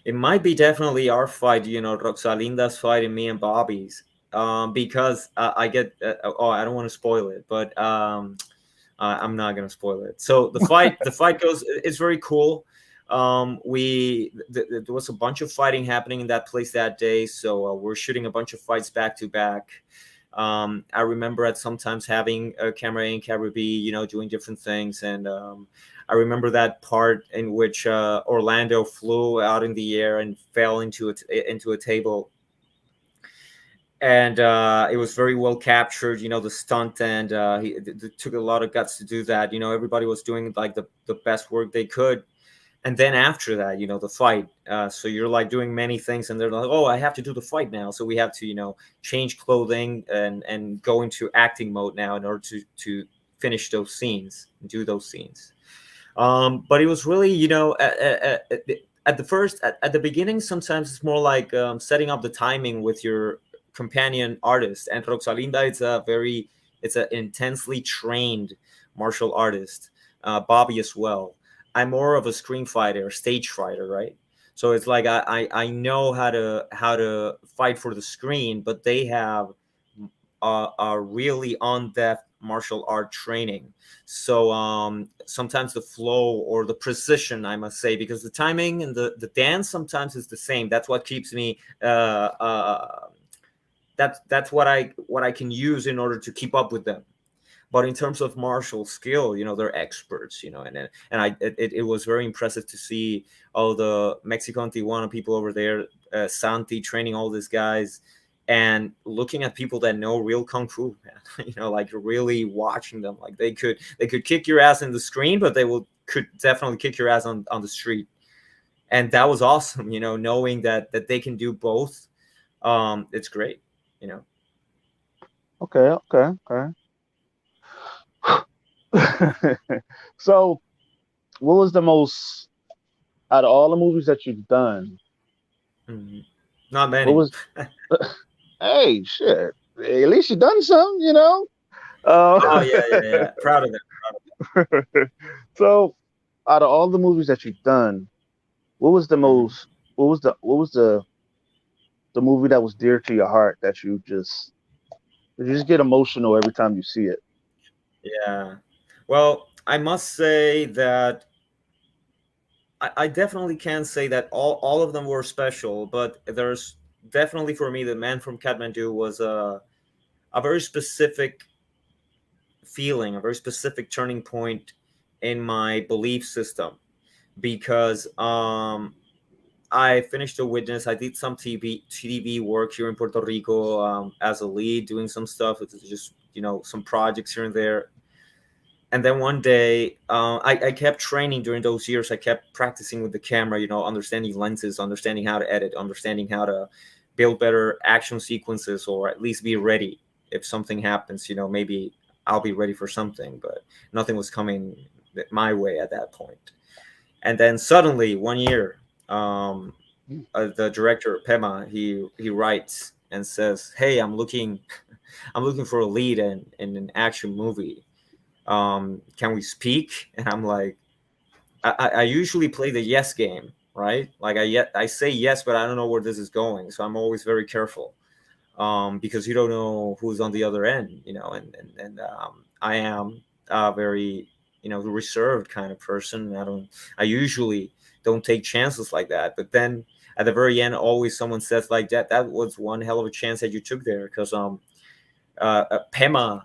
It might be definitely our fight, you know, Roxalinda's fight and me and Bobby's, because I get oh, I don't want to spoil it, but I'm not gonna spoil it. So the fight goes. It's very cool. There was a bunch of fighting happening in that place that day, so we're shooting a bunch of fights back to back. I remember at sometimes having a camera A and camera B, you know, doing different things, and I remember that part in which Orlando flew out in the air and fell into a table, and it was very well captured, you know, the stunt, and it took a lot of guts to do that. You know, everybody was doing like the best work they could, and then after that, you know, the fight, so you're like doing many things, and they're like, oh, I have to do the fight now, so we have to, you know, change clothing and go into acting mode now in order to finish those scenes and do those scenes. But it was really, you know, at the first, at the beginning, sometimes it's more like setting up the timing with your companion artist. And Roxalinda, it's an intensely trained martial artist. Bobby as well. I'm more of a screen fighter, stage fighter, right? So it's like I know how to fight for the screen, but they have a really on-depth martial art training. So sometimes the flow or the precision, I must say, because the timing and the dance sometimes is the same. That's what keeps me. That's what I can use in order to keep up with them. But in terms of martial skill, you know, they're experts, you know, it was very impressive to see all the Mexico and Tijuana people over there, Santi training all these guys, and looking at people that know real kung fu, man. You know, like really watching them, like they could kick your ass in the screen, but they will could definitely kick your ass on the street, and that was awesome. You know, knowing that they can do both, it's great. You know. Okay. Okay. Okay. So, what was the most out of all the movies that you've done? Mhm. Not What many. was Hey, shit. At least you done some, you know. Uh, Oh yeah, yeah, yeah. Proud of it. so, out of all the movies that you've done, what was the Mhm. most? What was the movie that was dear to your heart that you just get emotional every time you see it? Yeah. Well, I must say that I definitely can say that all of them were special, but there's definitely for me, the Man from Kathmandu was a very specific feeling, a very specific turning point in my belief system, because I finished a witness. I did some TV work here in Puerto Rico, as a lead, doing some stuff with just, some projects here and there. And then one day, I kept training during those years. I kept practicing with the camera, understanding lenses, understanding how to edit, understanding how to build better action sequences, or at least be ready if something happens. Maybe I'll be ready for something, but nothing was coming my way at that point. And then suddenly, one year, the director Pema, he writes and says, "Hey, I'm looking, I'm looking for a lead in an action movie. Can we speak?" And I'm like, I usually play the yes game, right? Like I say yes, but I don't know where this is going, so I'm always very careful, because you don't know who's on the other end, and I am a very, reserved kind of person. I usually don't take chances like that, but then at the very end, always someone says like that was one hell of a chance that you took there, because Pema,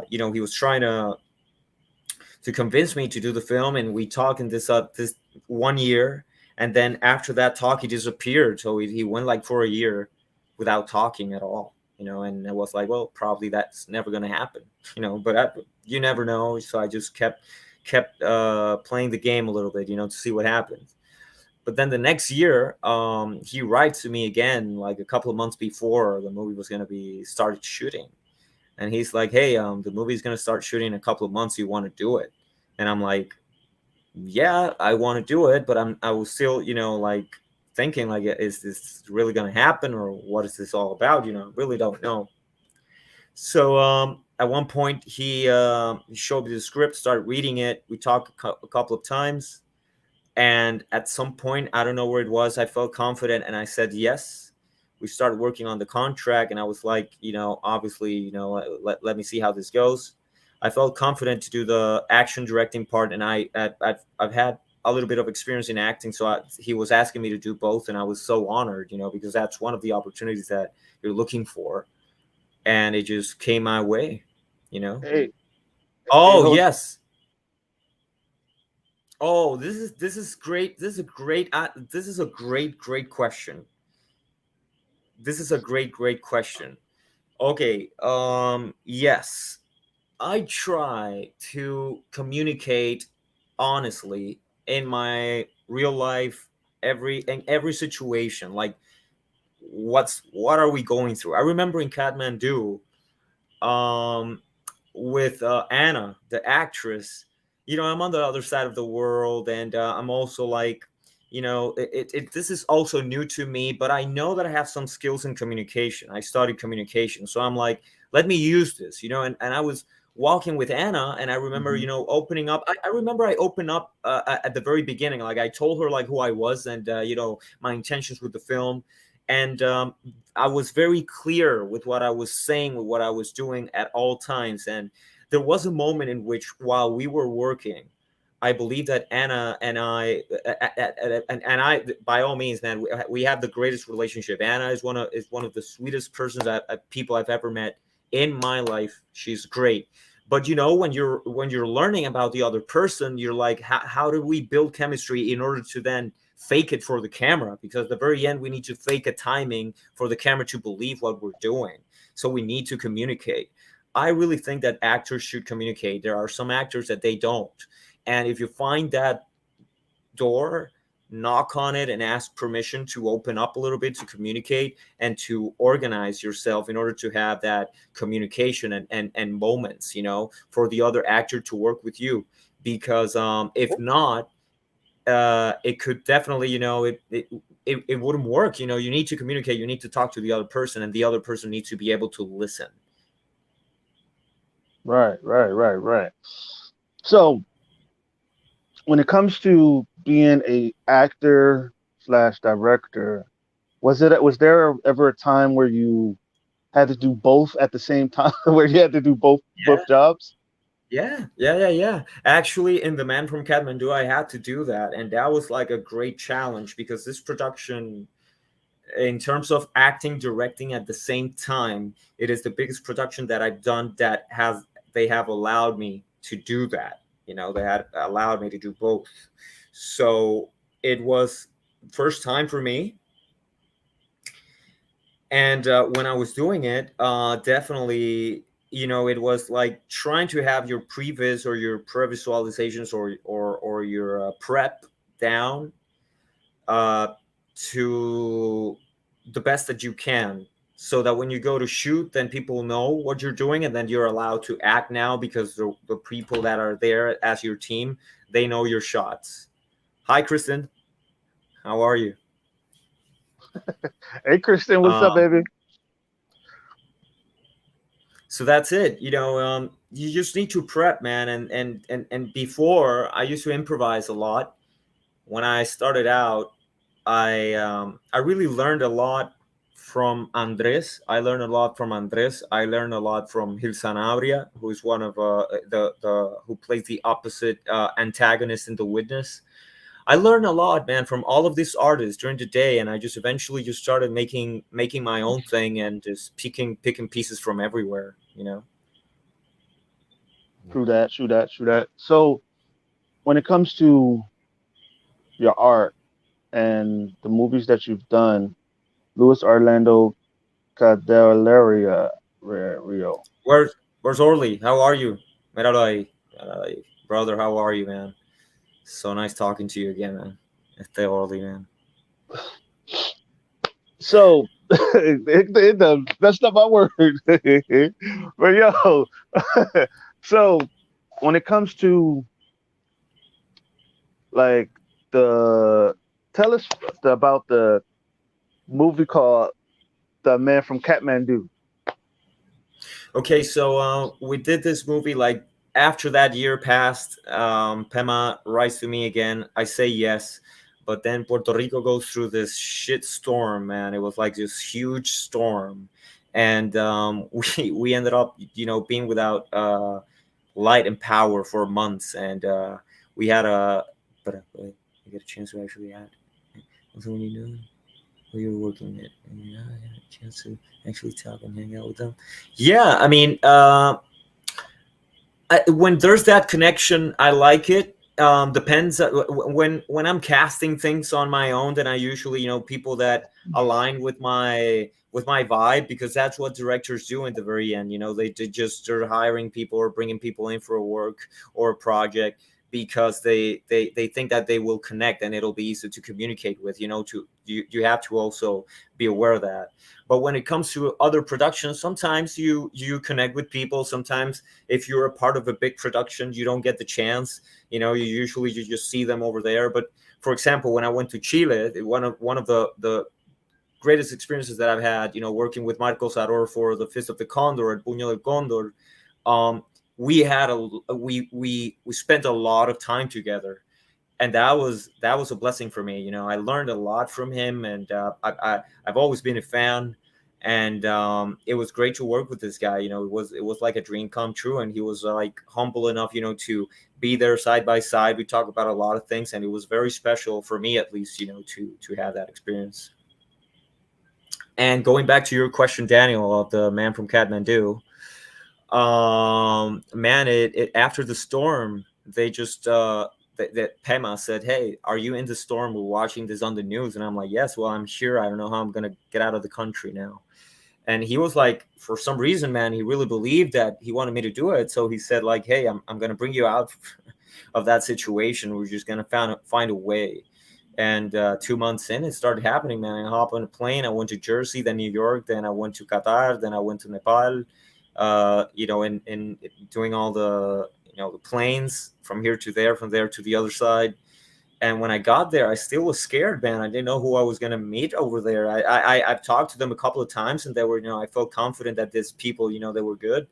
he was trying to convince me to do the film, and we talked in this 1 year, and then after that talk he disappeared. So he went like for a year without talking at all, and I was like, well, probably that's never going to happen, but you never know. So I just kept playing the game a little bit, to see what happens. But then the next year, he writes to me again, like a couple of months before the movie was going to be started shooting, and he's like, "Hey, the movie's gonna start shooting in a couple of months. You want to do it?" And I'm like, "Yeah, I want to do it," but I was still, like thinking, like, is this really gonna happen, or what is this all about? Really don't know. So at one point, he showed me the script, started reading it. We talked a couple of times, and at some point, I don't know where it was, I felt confident and I said yes. We started working on the contract, and I was like, obviously, let me see how this goes. I felt confident to do the action directing part, and I've had a little bit of experience in acting, so he was asking me to do both, and I was so honored, because that's one of the opportunities that you're looking for, and it just came my way, you know. Hey, hey, Oh Jose. yes. Oh, this is great. This is a great question. This is a great question. Okay, yes. I try to communicate honestly in my real life, in every situation. Like, what are we going through? I remember in Kathmandu, um, with Anna, the actress. I'm on the other side of the world, and I'm also like, this is also new to me, but I know that I have some skills in communication. I studied communication, so I'm like, let me use this, and I was walking with Anna, and I remember, Mhm. opening up. I remember I opened up at the very beginning, like I told her like who I was, and my intentions with the film, and I was very clear with what I was saying, with what I was doing at all times. And there was a moment in which, while we were working, I believe that Anna and I, by all means, man, we have the greatest relationship. Anna is one of the sweetest persons people I've ever met in my life. She's great. But when you're learning about the other person, you're like, how do we build chemistry in order to then fake it for the camera? Because at the very end, we need to fake a timing for the camera to believe what we're doing. So we need to communicate. I really think that actors should communicate. There are some actors that they don't. And if you find that door, knock on it and ask permission to open up a little bit, to communicate and to organize yourself in order to have that communication and moments, for the other actor to work with you. Because if not, it could definitely, it wouldn't work. You need to communicate, you need to talk to the other person, and the other person needs to be able to listen. Right, right, right, right. So when it comes to being a actor slash director, was there ever a time where you had to do both at the same time, where you had to do both jobs? Yeah. Actually, in The Man from Kathmandu, I had to do that, and that was like a great challenge, because this production, in terms of acting, directing at the same time, it is the biggest production that I've done that has they have allowed me to do that. They had allowed me to do both. So it was first time for me. And when I was doing it, definitely, it was like trying to have your previs or your pre-visualizations or your prep down uh, to the best that you can, so that when you go to shoot, then people know what you're doing, and then you're allowed to act now because the people that are there as your team, they know your shots. Hi, Kristen. How are you? Hey, Christian, what's up, Um, baby? so that's it. You just need to prep, man. And before, I used to improvise a lot. When I started out, I really learned a lot from Andres. I learned a lot from Andres. I learned a lot from Gil Sanabria, who is one of the who plays the opposite antagonist in The Witness. I learned a lot, man, from all of these artists during the day, and I just eventually just started making my own thing and just picking pieces from everywhere. True that, true that, true that. So when it comes to your art and the movies that you've done, Luis Orlando Cadelaria Rio. Where's Orly? How are you? Míralo ahí. Brother, how are you, man? So nice talking to you again, man. Este Orly, man. So it done messed up my word. But yo, so when it comes to like the tell us about the movie called The Man from Kathmandu. Okay, so we did this movie like after that year passed. Pema writes to me again. I say yes, but then Puerto Rico goes through this shit storm, man. It was like this huge storm, and we ended up, being without light and power for months, and we had a but I get a chance to actually act. What's when you doing? We were working it, and I had a chance to actually talk and hang out with them. Yeah, I mean, when there's that connection, I like it. Depends when I'm casting things on my own, then I usually, people that align with my vibe, because that's what directors do in the very end. They're hiring people or bringing people in for a work or a project because they think that they will connect and it'll be easy to communicate with. You have to also be aware of that. But when it comes to other productions, sometimes you connect with people. Sometimes if you're a part of a big production, you don't get the chance. You just see them over there. But for example, when I went to Chile, one of the greatest experiences that I've had, working with Marcos Aror for the Fist of the Condor and Puño del Condor, we had we spent a lot of time together, and that was a blessing for me. I learned a lot from him, and I've always been a fan. And it was great to work with this guy. It was like a dream come true, and he was like humble enough, to be there side by side. We talked about a lot of things, and it was very special for me, at least, to have that experience. And going back to your question, Daniel, of the Man from Kathmandu, man, it after the storm, they just that Pema said, "Hey, are you in the storm? We're watching this on the news." And I'm like, "Yes." Well, I'm here. I don't know how I'm gonna get out of the country now. And he was like, for some reason, man, he really believed that he wanted me to do it. So he said, like, "Hey, I'm gonna bring you out of that situation. We're just gonna find a way." And 2 months in, it started happening, man. I hopped on a plane. I went to Jersey, then New York, then I went to Qatar, then I went to Nepal. In doing all the planes from here to there, from there to the other side. And when I got there, I still was scared, man. I didn't know who I was gonna meet over there. I've talked to them a couple of times, and they were, I felt confident that these people, they were good.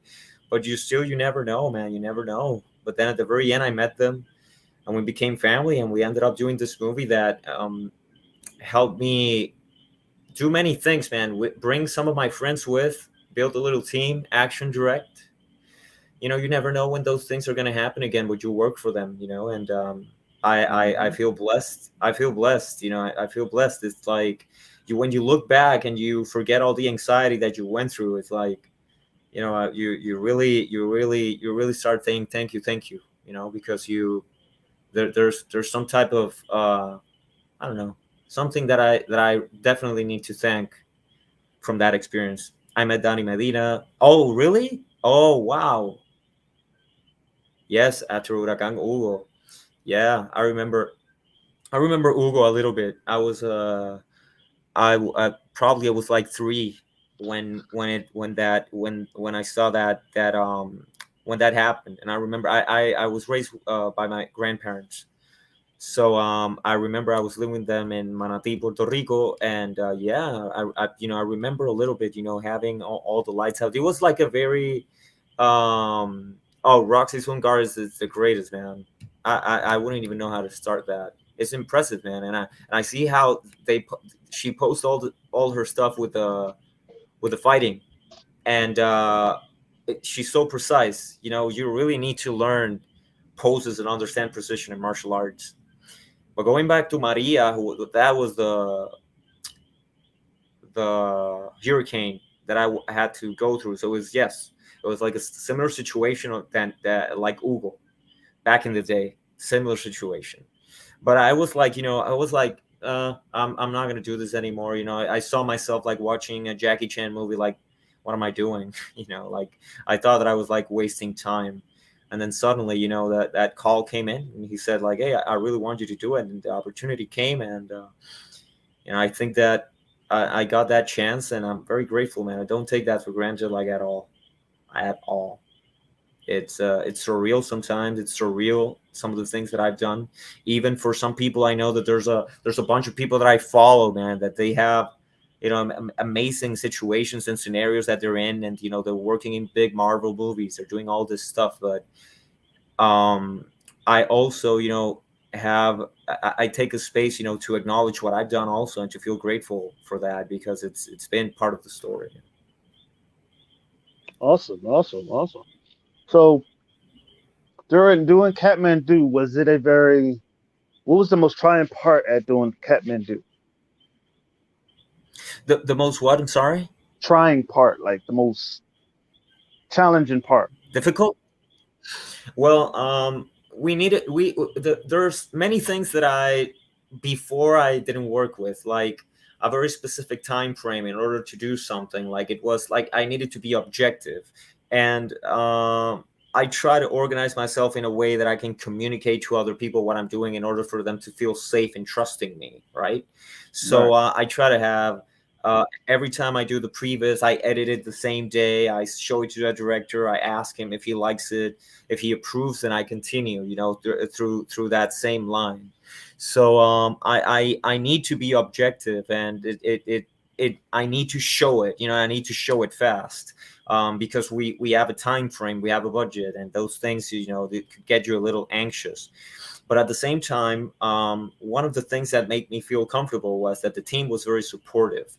But you never know, man. You never know. But then at the very end, I met them, and we became family, and we ended up doing this movie that helped me do many things, man. Bring some of my friends with, build a little team, action direct. You never know when those things are going to happen again, but you work for them, and I Mm-hmm. feel blessed. I feel blessed. I feel blessed. It's like when you look back and you forget all the anxiety that you went through, it's like, you really start saying thank you, because there's some type of I don't know, something that I definitely need to thank from that experience. I met Danny Medina. Oh, really? Oh, wow. Yes, after Huracan Hugo. Yeah, I remember Hugo a little bit. I probably I was like 3 when I saw that when that happened. And I remember I was raised by my grandparents. So I remember I was living with them in Manatí, Puerto Rico, and yeah, I remember a little bit, having all the lights out. It was like a very oh, Roxy Swingar is the greatest, man. I wouldn't even know how to start that. It's impressive, man, and I see how she posts all her stuff with the fighting, and she's so precise. You really need to learn poses and understand precision in martial arts. But going back to Maria, that was the hurricane that I had to go through. So it was like a similar situation than that, like Hugo back in the day, similar situation. But I was like, I'm not gonna do this anymore. I saw myself like watching a Jackie Chan movie, like, what am I doing? Like, I thought that I was like wasting time. And then suddenly, that call came in, and he said like, "Hey, I really want you to do it." And the opportunity came, and I think that I got that chance, and I'm very grateful, man. I don't take that for granted, like, at all, at all. It's surreal sometimes. It's surreal, some of the things that I've done. Even for some people, I know that there's a bunch of people that I follow, man, that they have, amazing situations and scenarios that they're in, and they're working in big Marvel movies. They're doing all this stuff, but um, I also, have I take a space, to acknowledge what I've done also, and to feel grateful for that, because it's been part of the story. Awesome, awesome, awesome. So during doing Kathmandu, was it a very what was the most trying part at doing Kathmandu? The most what? I'm sorry. Trying part, like the most challenging part. Difficult. Well, we needed there's many things that I before I didn't work with, like a very specific time frame in order to do something. Like, it was like I needed to be objective, and I try to organize myself in a way that I can communicate to other people what I'm doing in order for them to feel safe in trusting me, right? So Right. I try to have, every time I do the previs, I edit it the same day. I show it to the director. I ask him if he likes it. If he approves, then I continue, through that same line. So I need to be objective, and I need to show it. I need to show it fast, because we have a time frame, we have a budget, and those things, they could get you a little anxious. But at the same time, one of the things that made me feel comfortable was that the team was very supportive.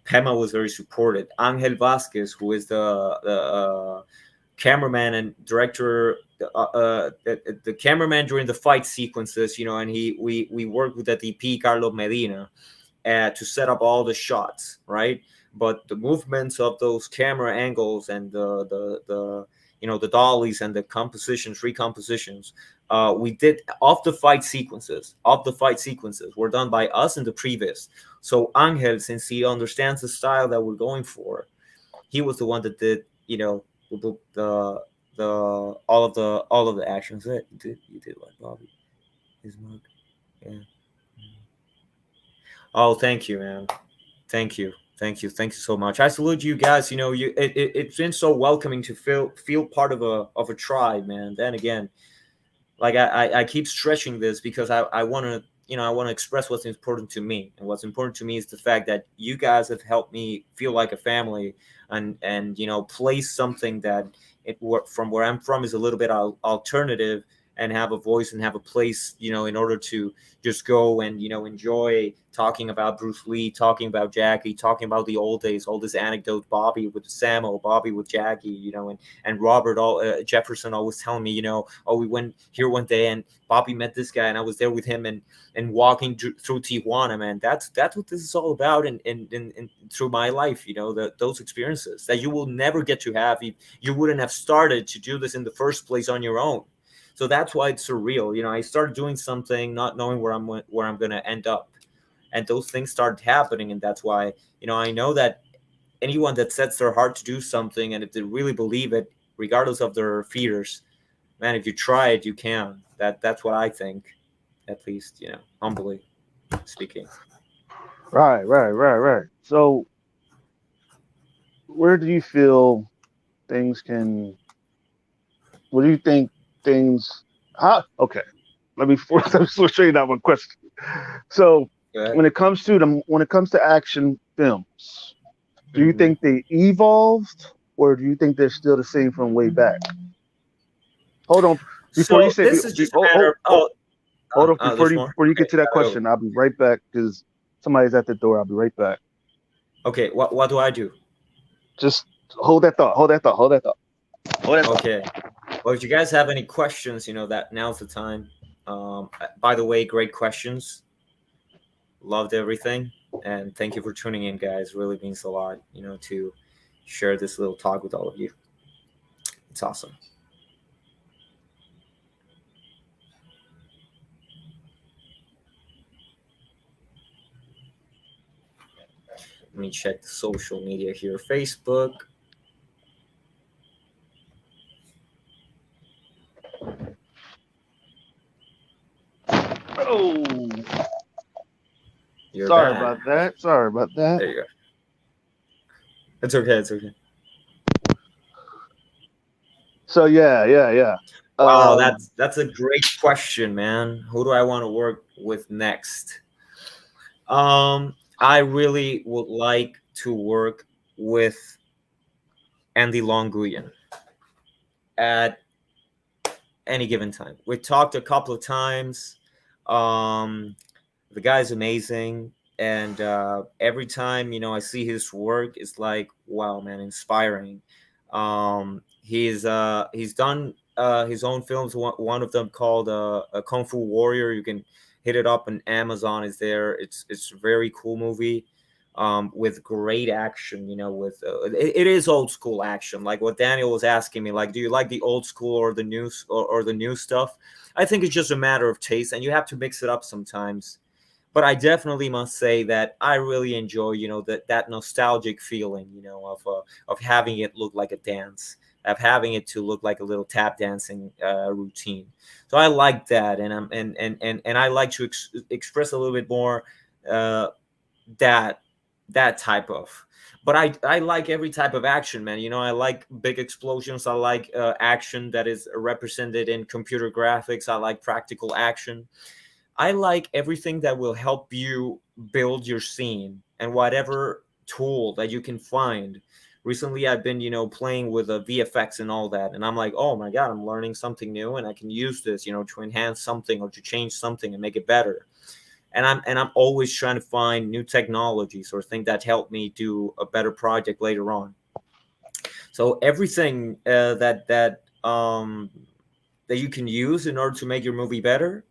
Pema was very supportive. Angel Vasquez, who is the cameraman and director, the cameraman during the fight sequences, and we worked with the DP Carlos Medina to set up all the shots, right? But the movements of those camera angles, and the dollies and the compositions, recompositions, we did of the fight sequences were done by us in the previous. So Angel, since he understands the style that we're going for, he was the one that did, the all of the actions. That you did like Bobby, his mug. Yeah. Oh, thank you, man. Thank you. Thank you so much. I salute you guys. It's been so welcoming to feel part of a tribe, man. Then again, like, I keep stretching this, because I want to, I want to express what's important to me, and what's important to me is the fact that you guys have helped me feel like a family, and place something that from where I'm from is a little bit alternative, and have a voice and have a place, in order to just go and enjoy talking about Bruce Lee, talking about Jackie, talking about the old days, all this anecdote, Bobby with Samuel, Bobby with Jackie, and Robert Jefferson always telling me, oh, we went here one day and Bobby met this guy and I was there with him, and walking through Tijuana, man. That's what this is all about, and through my life, those experiences that you will never get to have if you wouldn't have started to do this in the first place on your own. So that's why it's surreal. I started doing something not knowing where I'm going to end up, and those things started happening, and that's why I know that anyone that sets their heart to do something, and if they really believe it, regardless of their fears, man, if you try it, you can. That's what I think, at least, humbly speaking. Right, right, right, right. So, where do you feel things can? What do you think things? How? Okay, let me force. Let me straighten out my question. So, Good. when it comes to action films, do you Hmm. think they evolved, or do you think they're still the same from way back? Hold on, before you So say, this is just a matter of hold on, there's more. before you Okay, get to that gotta go. question, I'll be right back because somebody's at the door. I'll be right back. Okay, what do I do? Just hold that thought. Hold that thought. Hold that thought. Hold that thought. Okay. Well, if you guys have any questions, that now's the time. By the way, great questions. Loved everything, and thank you for tuning in, guys. Really means a lot, to share this little talk with all of you. It's awesome. Let me check the social media here. Facebook. Oh, You're sorry back. about that. Sorry about that. There you go. It's okay. It's okay. So yeah, yeah, yeah. Wow, Um, that's a great question, man. Who do I want to work with next? I really would like to work with Andy Longuyen at any given time. We talked a couple of times. Um, the guy's amazing, and every time I see his work, it's like, wow, man, inspiring. He's done his own films. One of them called a Kung Fu Warrior. You can hit it up on Amazon. Is there? It's a very cool movie. With great action, with it is old school action, like what Daniel was asking me, like, do you like the old school or the new or the new stuff? I think it's just a matter of taste, and you have to mix it up sometimes. But I definitely must say that I really enjoy, that nostalgic feeling, of having it look like a dance, of having it to look like a little tap dancing routine. So I like that, and I like to express a little bit more uh, that that type of. But I like every type of action, man. I like big explosions. I like action that is represented in computer graphics. I like practical action. I like everything that will help you build your scene, and whatever tool that you can find. Recently, I've been, playing with VFX and all that, and I'm like, oh my god, I'm learning something new, and I can use this, to enhance something or to change something and make it better. And I'm always trying to find new technologies or things that help me do a better project later on. So everything that you can use in order to make your movie better,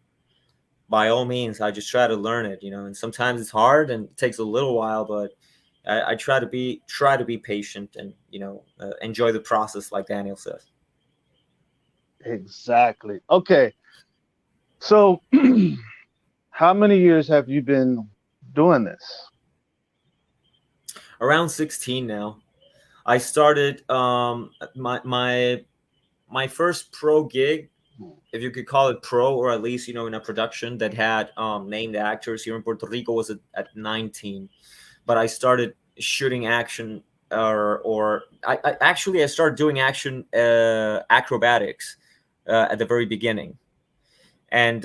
by all means, I just try to learn it, and sometimes it's hard and it takes a little while, but I try to be patient and enjoy the process, like Daniel says. exactly. Okay. So, how many years have you been doing this? Around 16 now. I started my first pro gig, if you could call it pro, or at least in a production that had named actors here in Puerto Rico, was at 19. But I started shooting action, or I started doing action acrobatics at the very beginning. And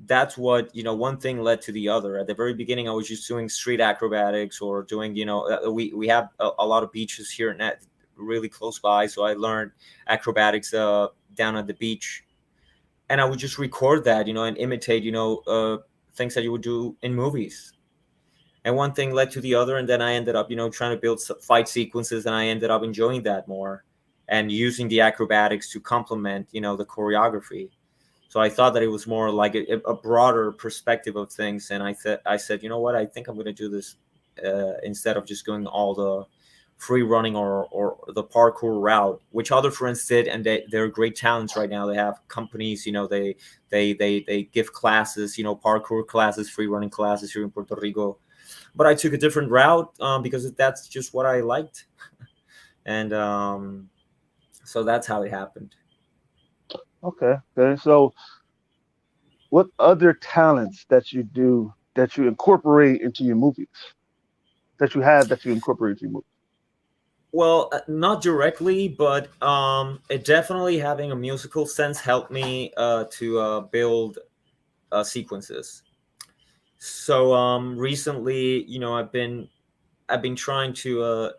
that's what, one thing led to the other. At the very beginning, I was just doing street acrobatics, or doing, we have a lot of beaches here really close by, so I learned acrobatics down at the beach. and I would just record that, and imitate, things that you would do in movies. And one thing led to the other, and then I ended up, trying to build fight sequences, and I ended up enjoying that more, and using the acrobatics to complement, the choreography. So I thought that it was more like a broader perspective of things, and I said, you know what, I think I'm going to do this, instead of just going all the free running or the parkour route, which other friends did, and they're great talents right now. They have companies, they give classes, parkour classes, free running classes here in Puerto Rico. But I took a different route, because that's just what I liked, and so that's how it happened. Okay. Okay. So, what other talents that you do that you incorporate into your movies that you have that you incorporate into your movies? Well, not directly, but it definitely having a musical sense helped me to build sequences. So recently, I've been trying to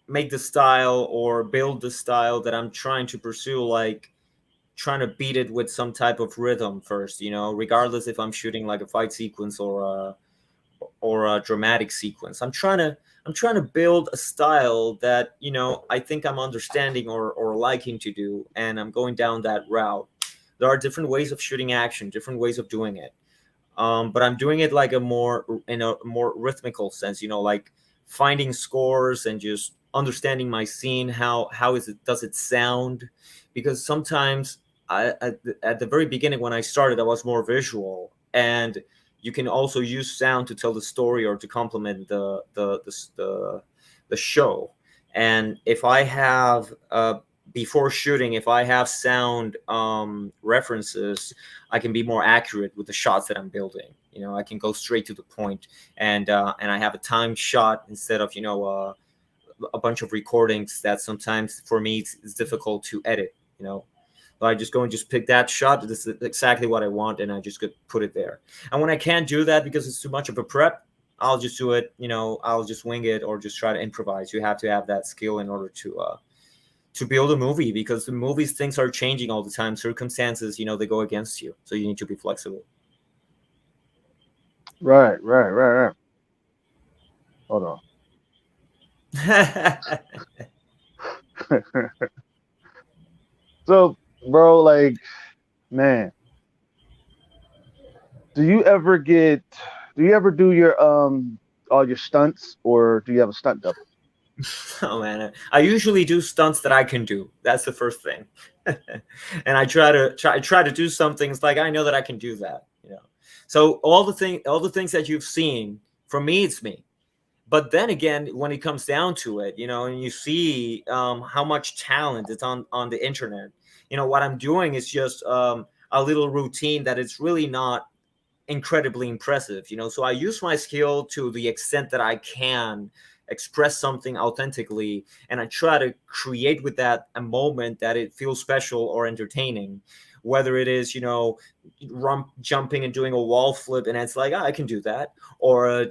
make the style or build the style that I'm trying to pursue, like trying to beat it with some type of rhythm first, regardless if I'm shooting like a fight sequence or a dramatic sequence. I'm trying to build a style that, I think I'm understanding or liking to do, and I'm going down that route. There are different ways of shooting action, different ways of doing it. But I'm doing it like in a more rhythmical sense, like finding scores and just understanding my scene. How does it sound? Because sometimes at the very beginning when I started, I was more visual, and you can also use sound to tell the story or to complement the show. And if I have before shooting, if I have sound references, I can be more accurate with the shots that I'm building. I can go straight to the point, and I have a timed shot instead of a bunch of recordings that sometimes for me it's difficult to edit. So I just go and just pick that shot. This is exactly what I want, and I just could put it there. And when I can't do that because it's too much of a prep, I'll just do it. I'll just wing it or just try to improvise. You have to have that skill in order to build a movie, because the movies things are changing all the time. Circumstances, they go against you, so you need to be flexible. Right. Right. Right. Right. Hold on. So, bro, like, man, do you ever get? Do you ever do your all your stunts, or do you have a stunt double? Oh man, I usually do stunts that I can do. That's the first thing, and I try to do some things like I know that I can do that. So all the things that you've seen from me, it's me. But then again, when it comes down to it, and you see how much talent is on the internet, what I'm doing is just a little routine that it's really not incredibly impressive. So I use my skill to the extent that I can express something authentically, and I try to create with that a moment that it feels special or entertaining, whether it is jumping and doing a wall flip and it's like, I can do that, or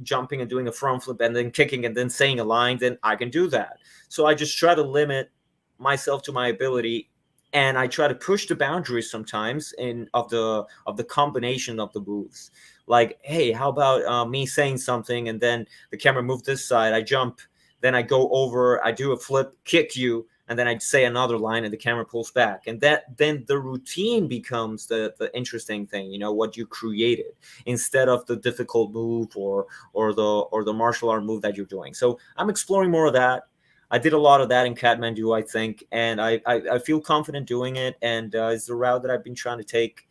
jumping and doing a front flip and then kicking and then saying a line, then I can do that. So I just try to limit myself to my ability, and I try to push the boundaries sometimes in of the combination of the moves. Like, hey, how about me saying something and then the camera move this side, I jump, then I go over, I do a flip, kick you, and then I say another line and the camera pulls back, and that then the routine becomes the interesting thing. What you created instead of the difficult move or the martial art move that you're doing. So I'm exploring more of that. I did a lot of that in Kathmandu, I think, and I feel confident doing it, and it's the route that I've been trying to take,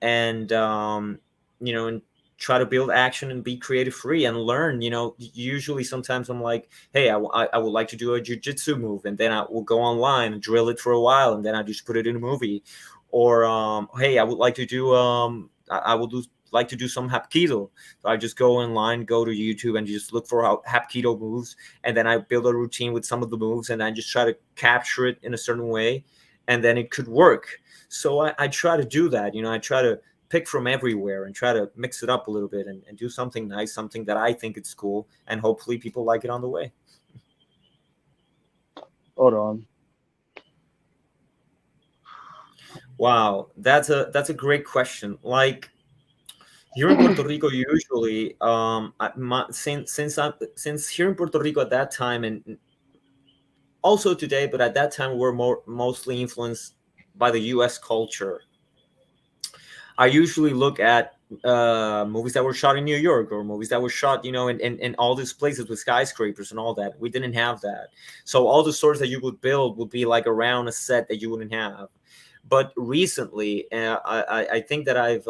and and try to build action and be creative free and learn. Usually sometimes I'm like, hey, I would like to do a jujitsu move, and then I will go online and drill it for a while, and then I just put it in a movie. Or hey, I would like to do I would like to do some hapkido. So I just go online, go to YouTube, and just look for hapkido moves, and then I build a routine with some of the moves, and I just try to capture it in a certain way, and then it could work. So I try to do that. I try to pick from everywhere and try to mix it up a little bit, and do something nice, something that I think it's cool, and hopefully people like it on the way. Hold on. Wow, that's a great question. Like here in Puerto Rico, usually, since here in Puerto Rico at that time, and also today, but at that time we're mostly influenced by the U.S. culture. I usually look at movies that were shot in New York, or movies that were shot, in all these places with skyscrapers and all that. We didn't have that, so all the stories that you would build would be like around a set that you wouldn't have. But recently, I think that I've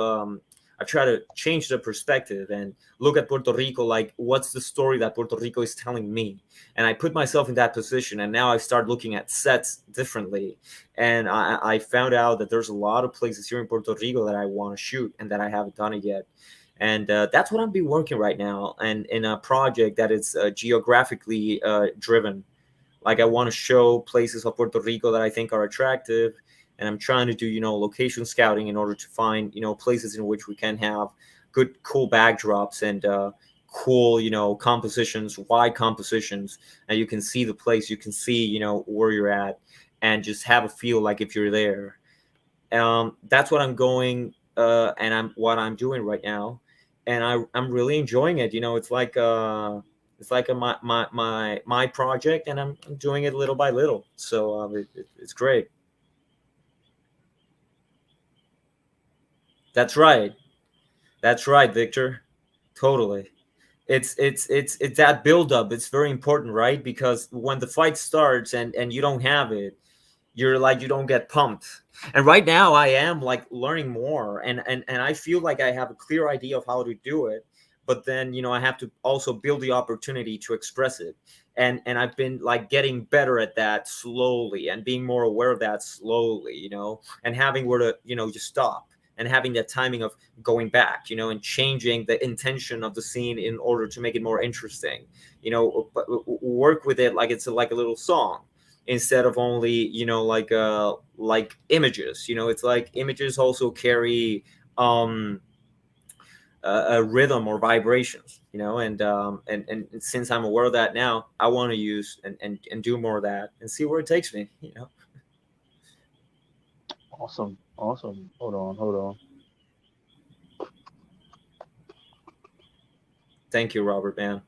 tried to change the perspective and look at Puerto Rico like what's the story that Puerto Rico is telling me, and I put myself in that position, and now I start looking at sets differently, and I found out that there's a lot of places here in Puerto Rico that I want to shoot and that I haven't done it yet. And that's what I'm be working right now, and in a project that is geographically driven. Like I want to show places of Puerto Rico that I think are attractive, and I'm trying to do location scouting in order to find places in which we can have good, cool backdrops and cool compositions, wide compositions, and you can see the place, you can see where you're at, and just have a feel like if you're there. That's what I'm going and I'm doing right now, and I'm really enjoying it. It's like my project, and I'm doing it little by little. So it's great. That's right. That's right, Victor. Totally. It's that build up. It's very important, right? Because when the fight starts and you don't have it, you're like you don't get pumped. And right now I am like learning more, and I feel like I have a clear idea of how to do it, but then I have to also build the opportunity to express it. And I've been like getting better at that slowly, and being more aware of that slowly, and having where to just stop, and having that timing of going back, and changing the intention of the scene in order to make it more interesting. Work with it like it's like a little song, instead of only like images. It's like images also carry a rhythm or vibrations. And since I'm aware of that now, I want to use and do more of that and see where it takes me. Awesome, awesome. Hold on, hold on. Thank you, Robert, man.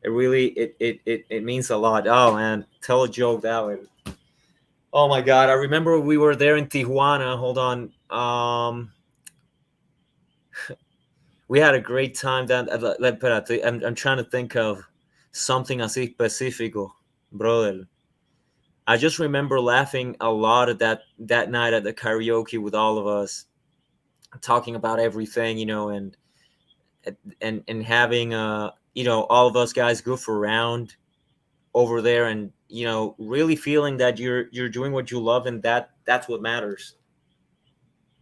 It really it means a lot. Oh man, tell a joke that way. Oh my god, I remember we were there in Tijuana. Hold on. We had a great time. Espérate, I'm trying to think of something así específico, brother. I just remember laughing a lot at that night at the karaoke with all of us, talking about everything, and having all of us guys goof around over there, and really feeling that you're doing what you love, and that's what matters.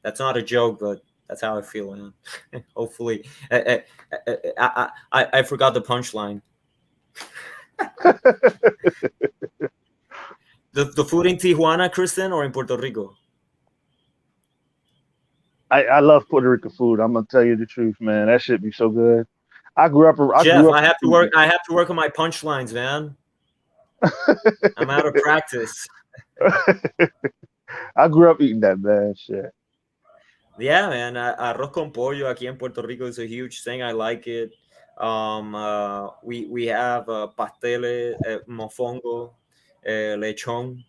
That's not a joke, but that's how I feel, man. Hopefully, I forgot the punchline. The food in Tijuana, Kristen, or in Puerto Rico? I love Puerto Rican food. I'm gonna tell you the truth, man. That shit be so good. I Jeff, grew up I have to work. eating I have to work on my punchlines, man. I'm out of practice. it. I grew up eating that bad shit. Yeah, man. Arroz con pollo aquí en Puerto Rico is a huge thing. I like it. We have pasteles, mofongo, lechon.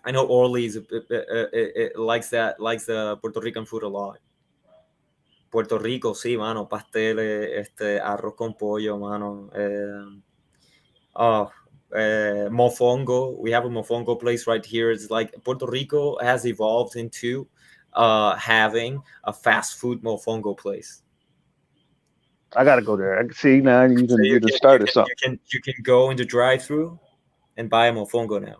I know Orly's likes the Puerto Rican food a lot. Puerto Rico, sí, mano. Pasteles, arroz con pollo, mano. Oh, mofongo. We have a mofongo place right here. It's like Puerto Rico has evolved into having a fast food mofongo place. I gotta go there. I can see now So you done started something. you can go in the drive-through and buy a mofongo now.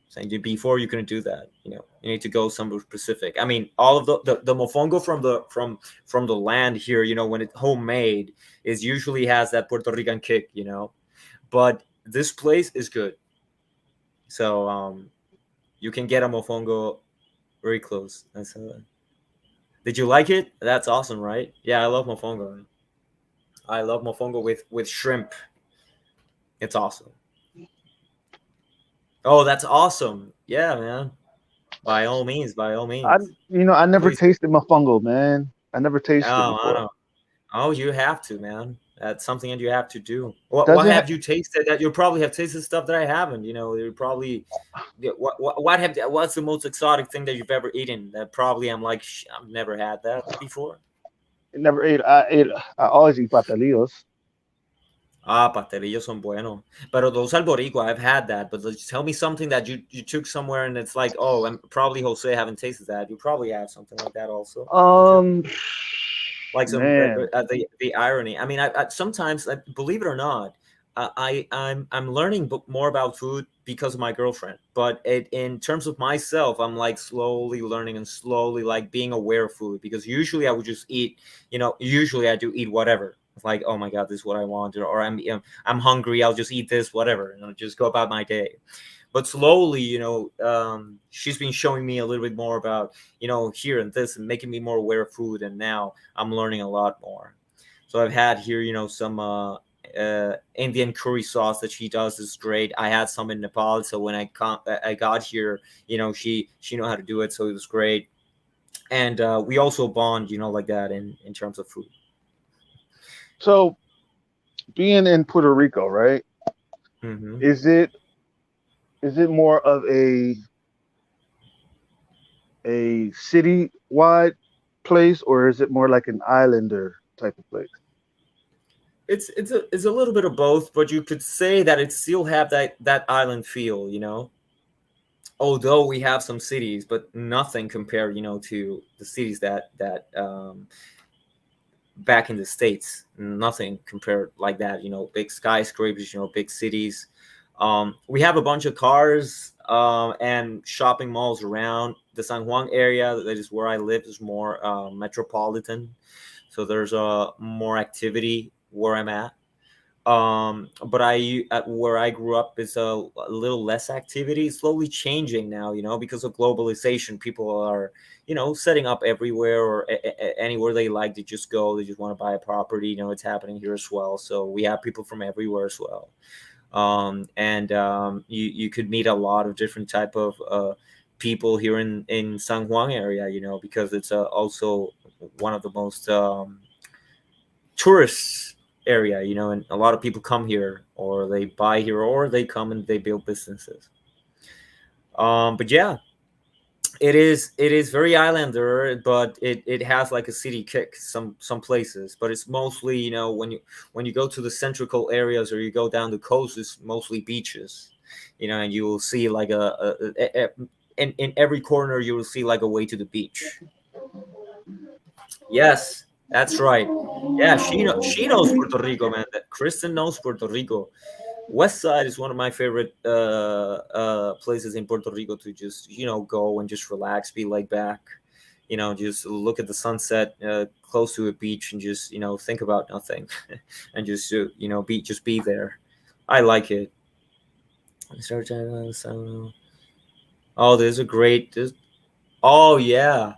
So before you couldn't do that. You need to go somewhere specific. I mean, all of the mofongo from the land here. When it's homemade, is usually has that Puerto Rican kick. But this place is good. So you can get a mofongo very close. Did you like it? That's awesome, right? Yeah, I love mofongo. I love mofongo with shrimp. It's awesome. Oh, that's awesome. Yeah, man. By all means, by all I means. I never Please. tasted mofongo, man. I never tasted it Oh, I before. know. Oh, you have to, man. That's something that you have to do. What Does it? have you tasted that you probably have tasted stuff that I haven't? You know, you probably yeah, what's the most exotic thing that you've ever eaten? That probably I'm like I've never had that before. Never ate. I always eat patelillos. Ah, pastelillos son buenos. Pero those al boricua, I've had that. But like, tell me something that you took somewhere and it's like, oh, and probably Jose haven't tasted that. You probably have something like that also. I'm sure. Um, Like some man. the irony. I mean, I sometimes believe it or not, I'm learning more about food because of my girlfriend. But in terms of myself, I'm like slowly learning and slowly like being aware of food because usually I would just eat. You know, usually I do eat whatever. It's like, oh my god, this is what I want, or I'm hungry. I'll just eat this, whatever, and I'll just go about my day. But slowly, she's been showing me a little bit more about here and this and making me more aware of food, and now I'm learning a lot more. So I've had here, some Indian curry sauce that she does is great. I had some in Nepal, so when I got here, she know how to do it, so it was great. And we also bond, like that in terms of food. So being in Puerto Rico, right? Hmm. Is it is it more of a city wide place, or is it more like an islander type of place? It's a little bit of both, but you could say that it still have that island feel, although we have some cities, but nothing compared, to the cities that back in the states. Nothing compared like that. Big skyscrapers, big cities. We have a bunch of cars and shopping malls around the San Juan area. That is where I live. Is more metropolitan, so there's more activity where I'm at. But at where I grew up is a little less activity, slowly changing now, because of globalization. People are, setting up everywhere or anywhere they like to just go. They just want to buy a property. It's happening here as well. So we have people from everywhere as well. And you could meet a lot of different type of people here in San Juan area, because it's also one of the most tourist area, and a lot of people come here or they buy here or they come and they build businesses. But yeah, it is very islander, but it has like a city kick some places, but it's mostly when you go to the central areas or you go down the coast, it's mostly beaches, and you will see like in every corner you will see like a way to the beach. Yes, that's right. Yeah, she knows Puerto Rico, man. That Kristen knows Puerto Rico. West Side is one of my favorite places in Puerto Rico to just go and just relax, be laid back, just look at the sunset close to a beach and just think about nothing, and just be there. I like it. Oh, there's a great. Oh yeah,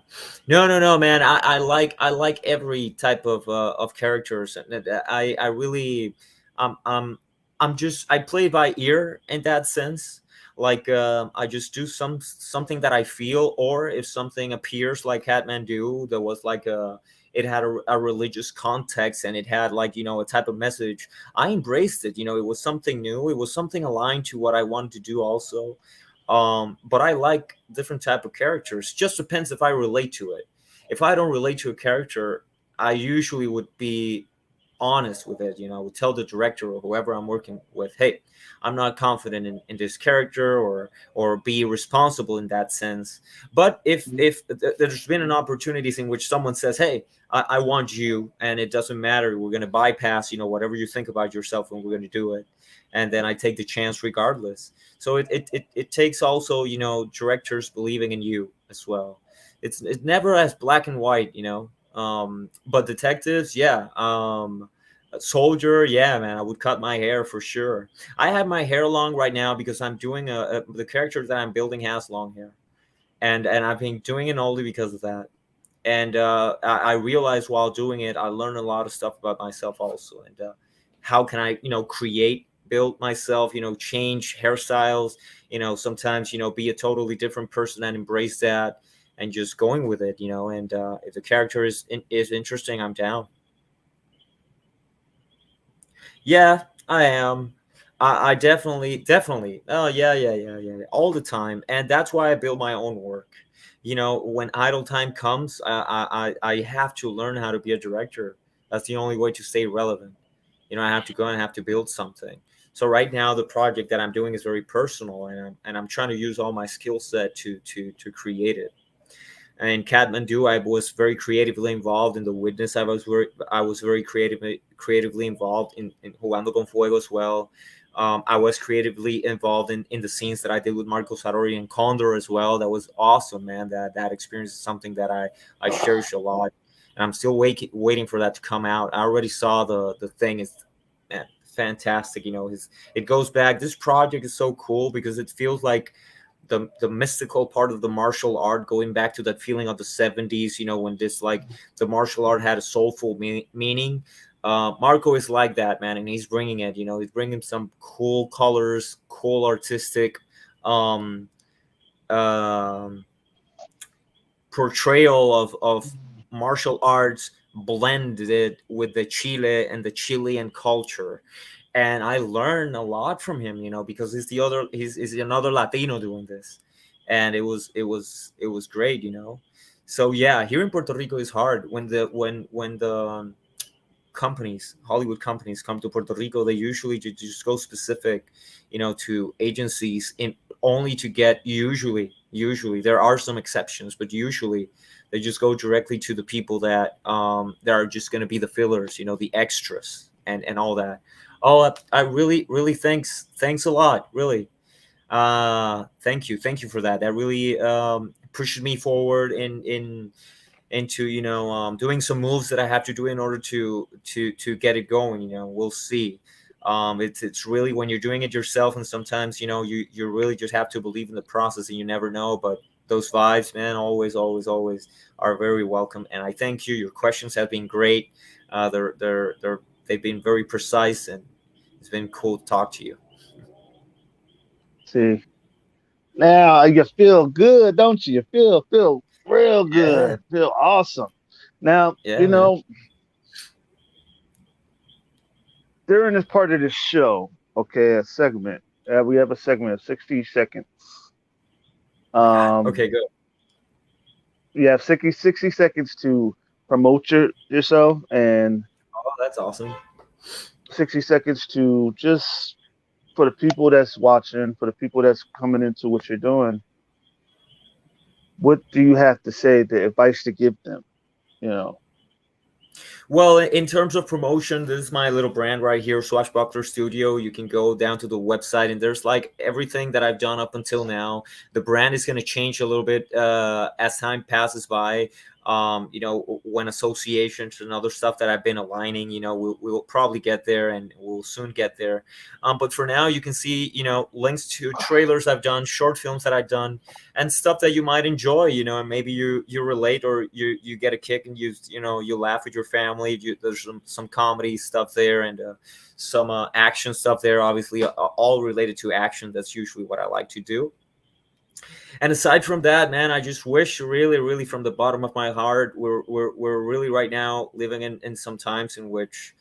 no, man. I like every type of characters, and I really, I'm just I play by ear in that sense. Like I just do something that I feel, or if something appears like Kathmandu, there was like it had a religious context and it had like a type of message. I embraced it. It was something new. It was something aligned to what I wanted to do also. But I like different type of characters. Just depends if I relate to it. If I don't relate to a character, I usually would be honest with it. I would tell the director or whoever I'm working with, hey, I'm not confident in this character, or be responsible in that sense. But if there's been an opportunities in which someone says, hey, I want you, and it doesn't matter, we're going to bypass whatever you think about yourself, and we're going to do it, and then I take the chance regardless. So it takes also directors believing in you as well. It's never as black and white, but detectives, yeah. Soldier, yeah, man, I would cut my hair for sure. I have my hair long right now because I'm doing the character that I'm building has long hair, and I've been doing it only because of that. And I realized while doing it, I learned a lot of stuff about myself also, and how can I create build myself, change hairstyles, sometimes, be a totally different person and embrace that and just going with it, and if the character is interesting, I'm down. Yeah, I am. I definitely. Oh yeah, yeah, all the time, and that's why I build my own work. When idle time comes, I have to learn how to be a director. That's the only way to stay relevant. I have to go and have to build something. So right now, the project that I'm doing is very personal, and I'm trying to use all my skill set to create it. In Kathmandu, I was very creatively involved in The Witness. I was very creatively involved in Jugando con Fuego as well. I was creatively involved in the scenes that I did with Marco Sarori and Condor as well. That was awesome, man. That experience is something that I cherish a lot, and I'm still waiting for that to come out. I already saw the thing. Is, man, fantastic. It goes back. This project is so cool because it feels like the mystical part of the martial art, going back to that feeling of the 70s, when this, like, the martial art had a soulful meaning. Marco is like that, man, and he's bringing it. He's bringing some cool colors, cool artistic um, um, portrayal of martial arts blended with the Chile and the Chilean culture. And I learned a lot from him, because he's another Latino doing this, and it was great, So yeah, here in Puerto Rico is hard when the Hollywood companies come to Puerto Rico. They usually just go specific, to agencies in only to get, usually there are some exceptions, but usually they just go directly to the people that are just going to be the fillers, the extras and all that. Oh, I really thanks a lot, really. Thank you for that. That really pushed me forward into doing some moves that I have to do in order to get it going. We'll see. It's really when you're doing it yourself, and sometimes you really just have to believe in the process, and you never know. But those vibes, man, always are very welcome. And I thank you. Your questions have been great. They've been very precise, and it's been cool to talk to you. See, now you feel good, don't you? You feel real Yeah, good, feel awesome. Now, yeah, man. during this part of the show, okay, a segment. We have a segment of 60 seconds. Um, Okay, go. you have 60 seconds to promote yourself, and Oh, that's awesome. 60 seconds to just for the people that's watching, for the people that's coming into what you're doing. What do you have to say? The advice to give them? You know, Well, in terms of promotion, this is my little brand right here, Swashbuckler Studio. You can go down to the website, and there's like everything that I've done up until now. The brand is going to change a little bit as time passes by. When associations and other stuff that I've been aligning, we'll probably get there, and we'll soon get there. But for now, you can see, links to trailers I've done, short films that I've done, and stuff that you might enjoy, and maybe you relate, or you get a kick, and you laugh with your family. There's some comedy stuff there, and some action stuff there, obviously, all related to action. That's usually what I like to do. And aside from that, man, I just wish, really, really, from the bottom of my heart, we're really right now living in some times in which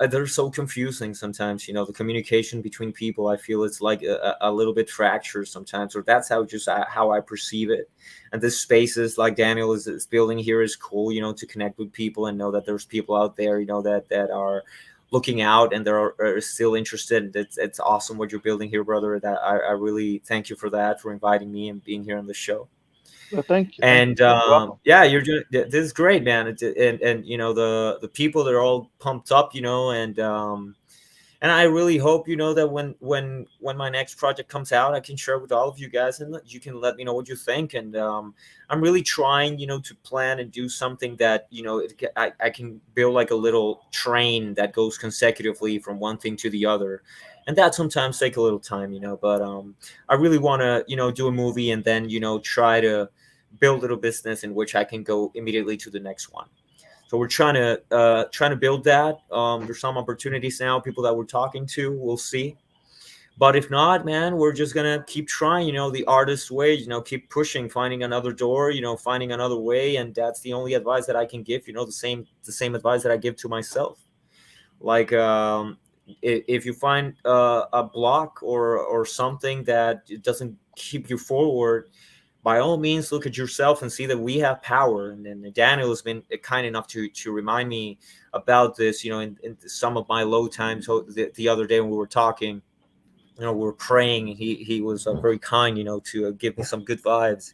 they're so confusing sometimes. The communication between people, I feel it's like a little bit fractured sometimes, or that's how I perceive it. And this spaces like Daniel is building here is cool, to connect with people and know that there's people out there, that are looking out, and are still interested. It's awesome what you're building here, brother. That I really thank you for that, for inviting me and being here on the show. well, thank you, thank you. And You're welcome. yeah, you're doing this is great, man. And the people, they're all pumped up, and I really hope, that when my next project comes out, I can share with all of you guys, and you can let me know what you think. And I'm really trying, to plan and do something that, I can build like a little train that goes consecutively from one thing to the other. And that sometimes take a little time, but I really want to, do a movie, and then, try to build a little business in which I can go immediately to the next one. So we're trying to build that. There's some opportunities now, people that we're talking to. We'll see. But if not, man, we're just gonna keep trying. The artist way. Keep pushing, finding another door. Finding another way, and that's the only advice that I can give. The same advice that I give to myself. Like, if you find a block or something that it doesn't keep you forward, by all means look at yourself and see that we have power. And then Daniel has been kind enough to remind me about this, in some of my low times. So the other day when we were talking, we were praying, and he was very kind, to give me some good vibes,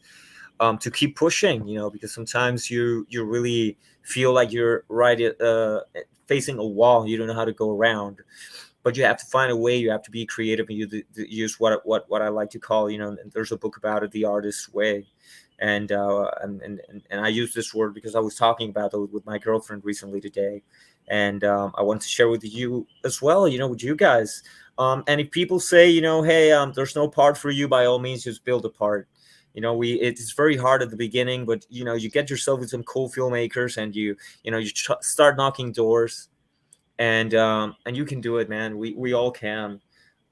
to keep pushing, because sometimes you really feel like you're right facing a wall. You don't know how to go around, but you have to find a way. You have to be creative, and use what I like to call, and there's a book about it, The Artist's Way. And I use this word because I was talking about it with my girlfriend recently today, and I want to share with you as well, with you guys. And if people say, hey, there's no part for you, by all means just build a part. It's very hard at the beginning, but you get yourself with some cool filmmakers, and you start knocking doors, and you can do it, man. We all can.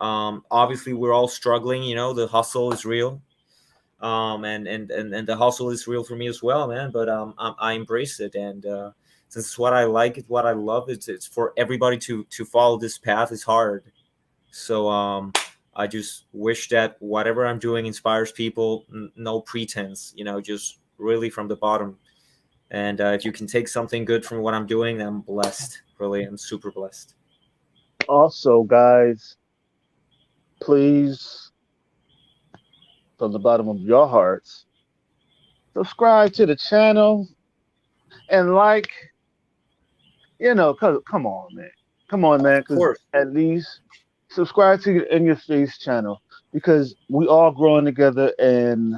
Obviously we're all struggling. The hustle is real. And the hustle is real for me as well, man. But I embrace it, and since it's what I like, it's what I love. It's for everybody to follow this path. Is hard. So I just wish that whatever I'm doing inspires people. No pretense, just really from the bottom. And if you can take something good from what I'm doing, I'm blessed. Really, I'm super blessed. Also, guys, please, from the bottom of your hearts, subscribe to the channel and cause come on, man, come on, man, Of because course, at least subscribe to In Your Face channel because we all growing together, and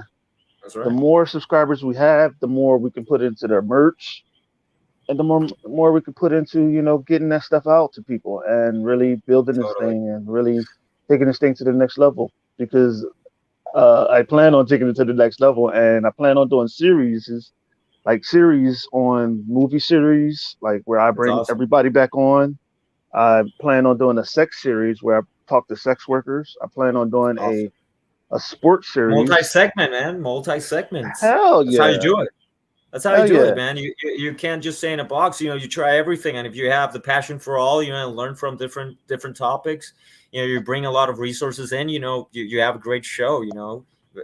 that's the right. more subscribers we have, the more we can put into their merch, and the more we can put into getting that stuff out to people and really building this Totally. thing and really taking this thing to the next level because I plan on taking it to the next level, and I plan on doing series on movie series, like where I That's bring awesome. everybody back on. I plan on doing a sex series where I talk to sex workers. I plan on doing Awesome. a sports Multi series. segment, man. Multi segments. Hell That's how you yeah, do it. That's how you hell do it, yeah, man. You can't just stay in a box. You try everything, and if you have the passion for all, and learn from different topics, you bring a lot of resources in. You have a great show.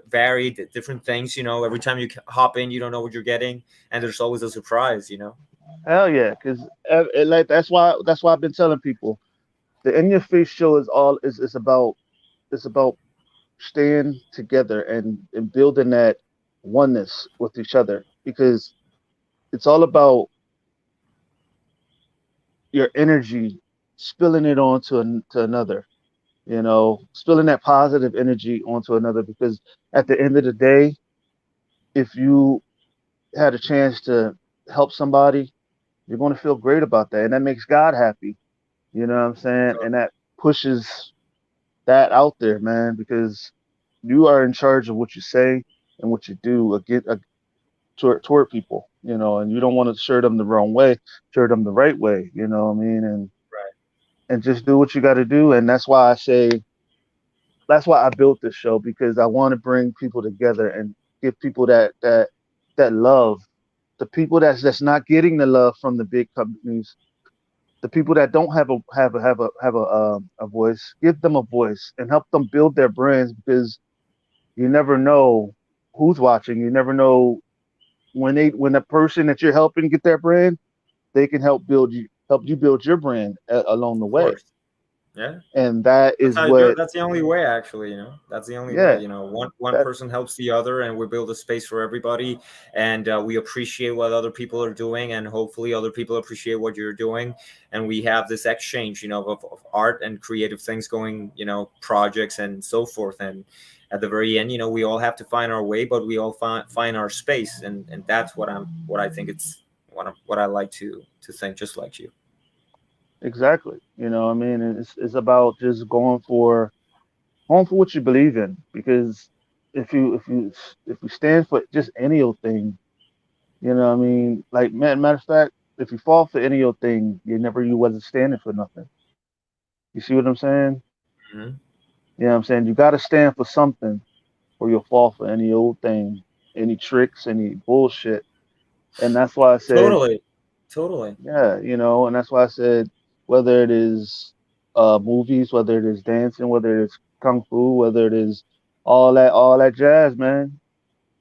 Varied different things. Every time you hop in, you don't know what you're getting, and there's always a surprise. hell yeah. Because like that's why I've been telling people the In Your Face show is about staying together and building that oneness with each other because it's all about your energy spilling it onto to another, spilling that positive energy onto another because at the end of the day, if you had a chance to help somebody, you're going to feel great about that, and that makes God happy. You know what I'm saying? And that pushes that out there, man, because you are in charge of what you say and what you do toward people, and you don't want to share them the wrong way, share them the right way, you know what I mean? Right. And just do what you got to do. And that's why I built this show because I want to bring people together and give people that love. The people that's not getting the love from the big companies, the people that don't have a voice, give them a voice and help them build their brands because you never know who's watching. You never know when the person that you're helping get their brand, they can help you build your brand along the Of way. course. Yeah. And that That's is how you do it. what, That's the only way, actually. That's the only way. yeah, One that person helps the other, and we build a space for everybody. And we appreciate what other people are doing, and hopefully, other people appreciate what you're doing. And we have this exchange, of art and creative things going, projects and so forth. And at the very end, we all have to find our way, but we all find our space, and that's what I think it's what I like to think, just like you. exactly. I mean, it's about just going for what you believe in because if you stand for just any old thing, I mean, like matter of fact. if you fall for any old thing, you wasn't standing for nothing. You see what I'm saying? Mhm. You know what I'm saying? You got to stand for something, or you'll fall for any old thing, any tricks, any bullshit. And that's why I said, Totally, totally. yeah, and that's why I said, whether it is movies, whether it is dancing, whether it's kung fu, whether it is all that jazz, man,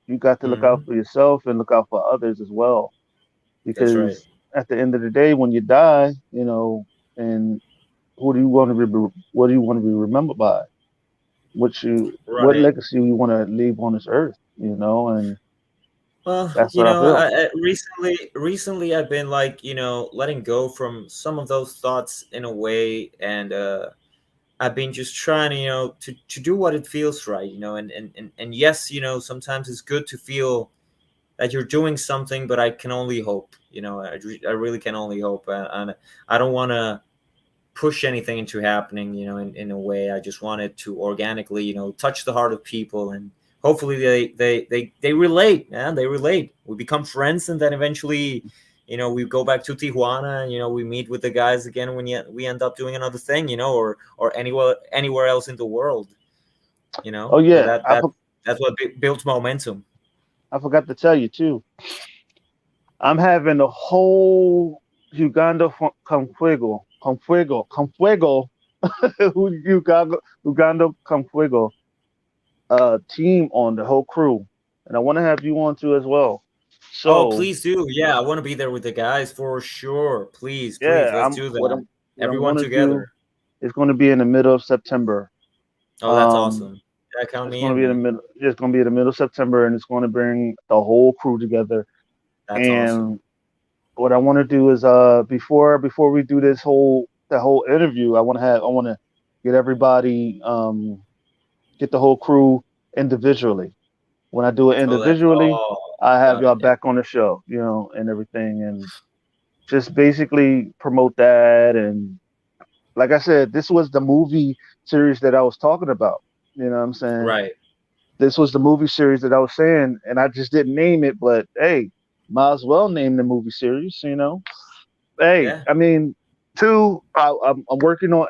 you got to look out Hmm. for yourself and look out for others as well. That's right. Because at the end of the day, when you die, and who do you want to what do you want to be remembered by? What Right. legacy you want to leave on this earth, and Well, that's what I feel. recently I've been like, letting go from some of those thoughts in a way, and I've been just trying to, to do what it feels right, and yes, sometimes it's good to feel that you're doing something, but I can only hope, I really can only hope, and I don't want to push anything into happening, in a way. I just want it to organically, touch the heart of people, and hopefully they relate, man. They relate. We become friends, and then eventually, we go back to Tijuana, and we meet with the guys again when we end up doing another thing, or anywhere else in the world, Oh and yeah, that's what builds momentum. I forgot to tell you too. I'm having a whole Uganda Uganda Con Fuego team on the whole crew, and I want to have you on too as well. Oh, So please do. Yeah, I want to be there with the guys for sure. Please, please, yeah, let's I'm do what that. I'm Everyone going to do together. is going to be in the middle of September. Oh, that's Um, awesome. Yeah, count it's me going to in, be in the man. middle. It's going to be in the middle of September, and it's going to bring the whole crew together. That's awesome. And what I want to do is before we do the whole interview, I want to get everybody get the whole crew individually. When I do it Oh, that's individually, oh, I have got it. y'all Yeah. back on the show, and everything, and just basically promote that. And like I said, this was the movie series that I was talking about. You know what I'm saying? Right. This was the movie series that I was saying, and I just didn't name it. But hey, might as well name the movie series. Hey, Yeah. I mean, two. I'm working on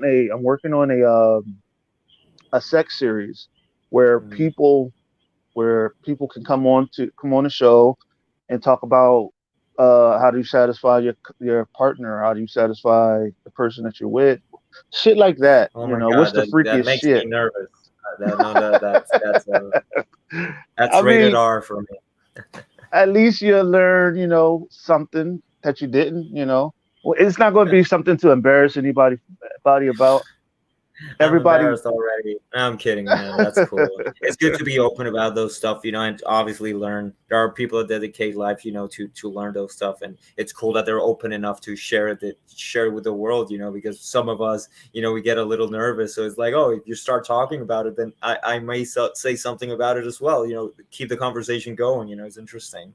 a sex series where Mhm. people can come on the show and talk about how do you satisfy your partner, how do you satisfy the person that you're with, shit like that. Oh my What's God, the that freakiest makes me shit? nervous. That no, that's I rated mean, R for me. at least you'll learn, something that you didn't, Well, it's not going to be something to embarrass anybody about. I'm Everybody. embarrassed already. I'm kidding, man. That's cool. It's good to be open about those stuff, and obviously learn. There are people that dedicate life, to learn those stuff, and it's cool that they're open enough to share it with the world, because some of us, we get a little nervous. So it's like, oh, if you start talking about it, then I may say something about it as well. Keep the conversation going. It's interesting,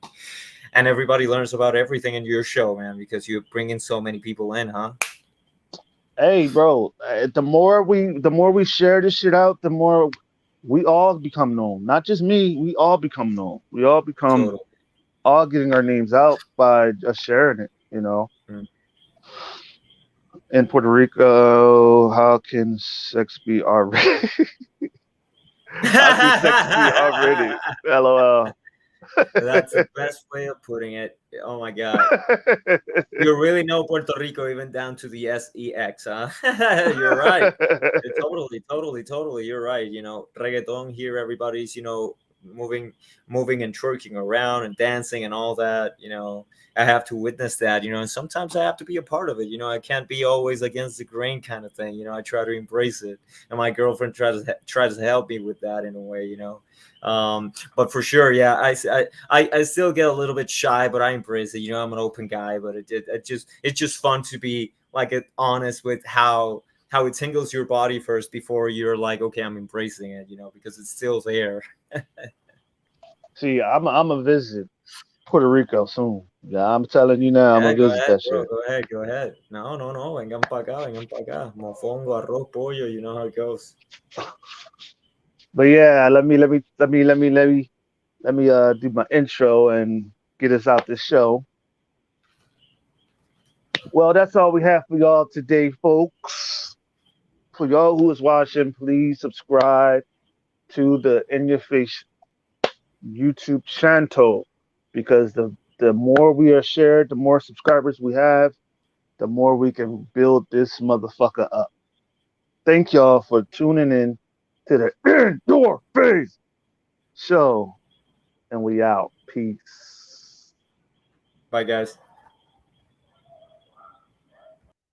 and everybody learns about everything in your show, man, because you bring in so many people in, huh? Hey, bro, the more we share this shit out, the more we all become known. Not just me, we all become known. We all become Totally. all getting our names out by just sharing it. Mm. In Puerto Rico, how can sex be R-rated? How can sex be R-rated? LOL. That's the best way of putting it. Oh my God. You really know Puerto Rico even down to the sex, huh? You're right. Totally, totally, totally. You're right. Reggaeton here, everybody's, moving, moving and twerking around and dancing and all that. I have to witness that, and sometimes I have to be a part of it. I can't be always against the grain kind of thing. I try to embrace it. And my girlfriend tries to help me with that in a way. But for sure, yeah, I still get a little bit shy, but I embrace it. I'm an open guy, but it's just fun to be like honest with how it tingles your body first before you're like, okay, I'm embracing it, because it's still there. See, I'm a visit Puerto Rico soon. Yeah, I'm telling you now, I'm Yeah, gonna go visit ahead, that bro. shit. Go ahead, go ahead. No, no, no. Vengan para acá, vengan para acá. Mofongo, arroz, pollo. You know how it goes. But yeah, let me do my intro and get us out this show. Well, that's all we have for y'all today, folks. For y'all who is watching, please subscribe to the In Your Face YouTube channel because the more we are shared, the more subscribers we have, the more we can build this motherfucker up. Thank y'all for tuning in to the In Your Face show, and we out. Peace. Bye, guys.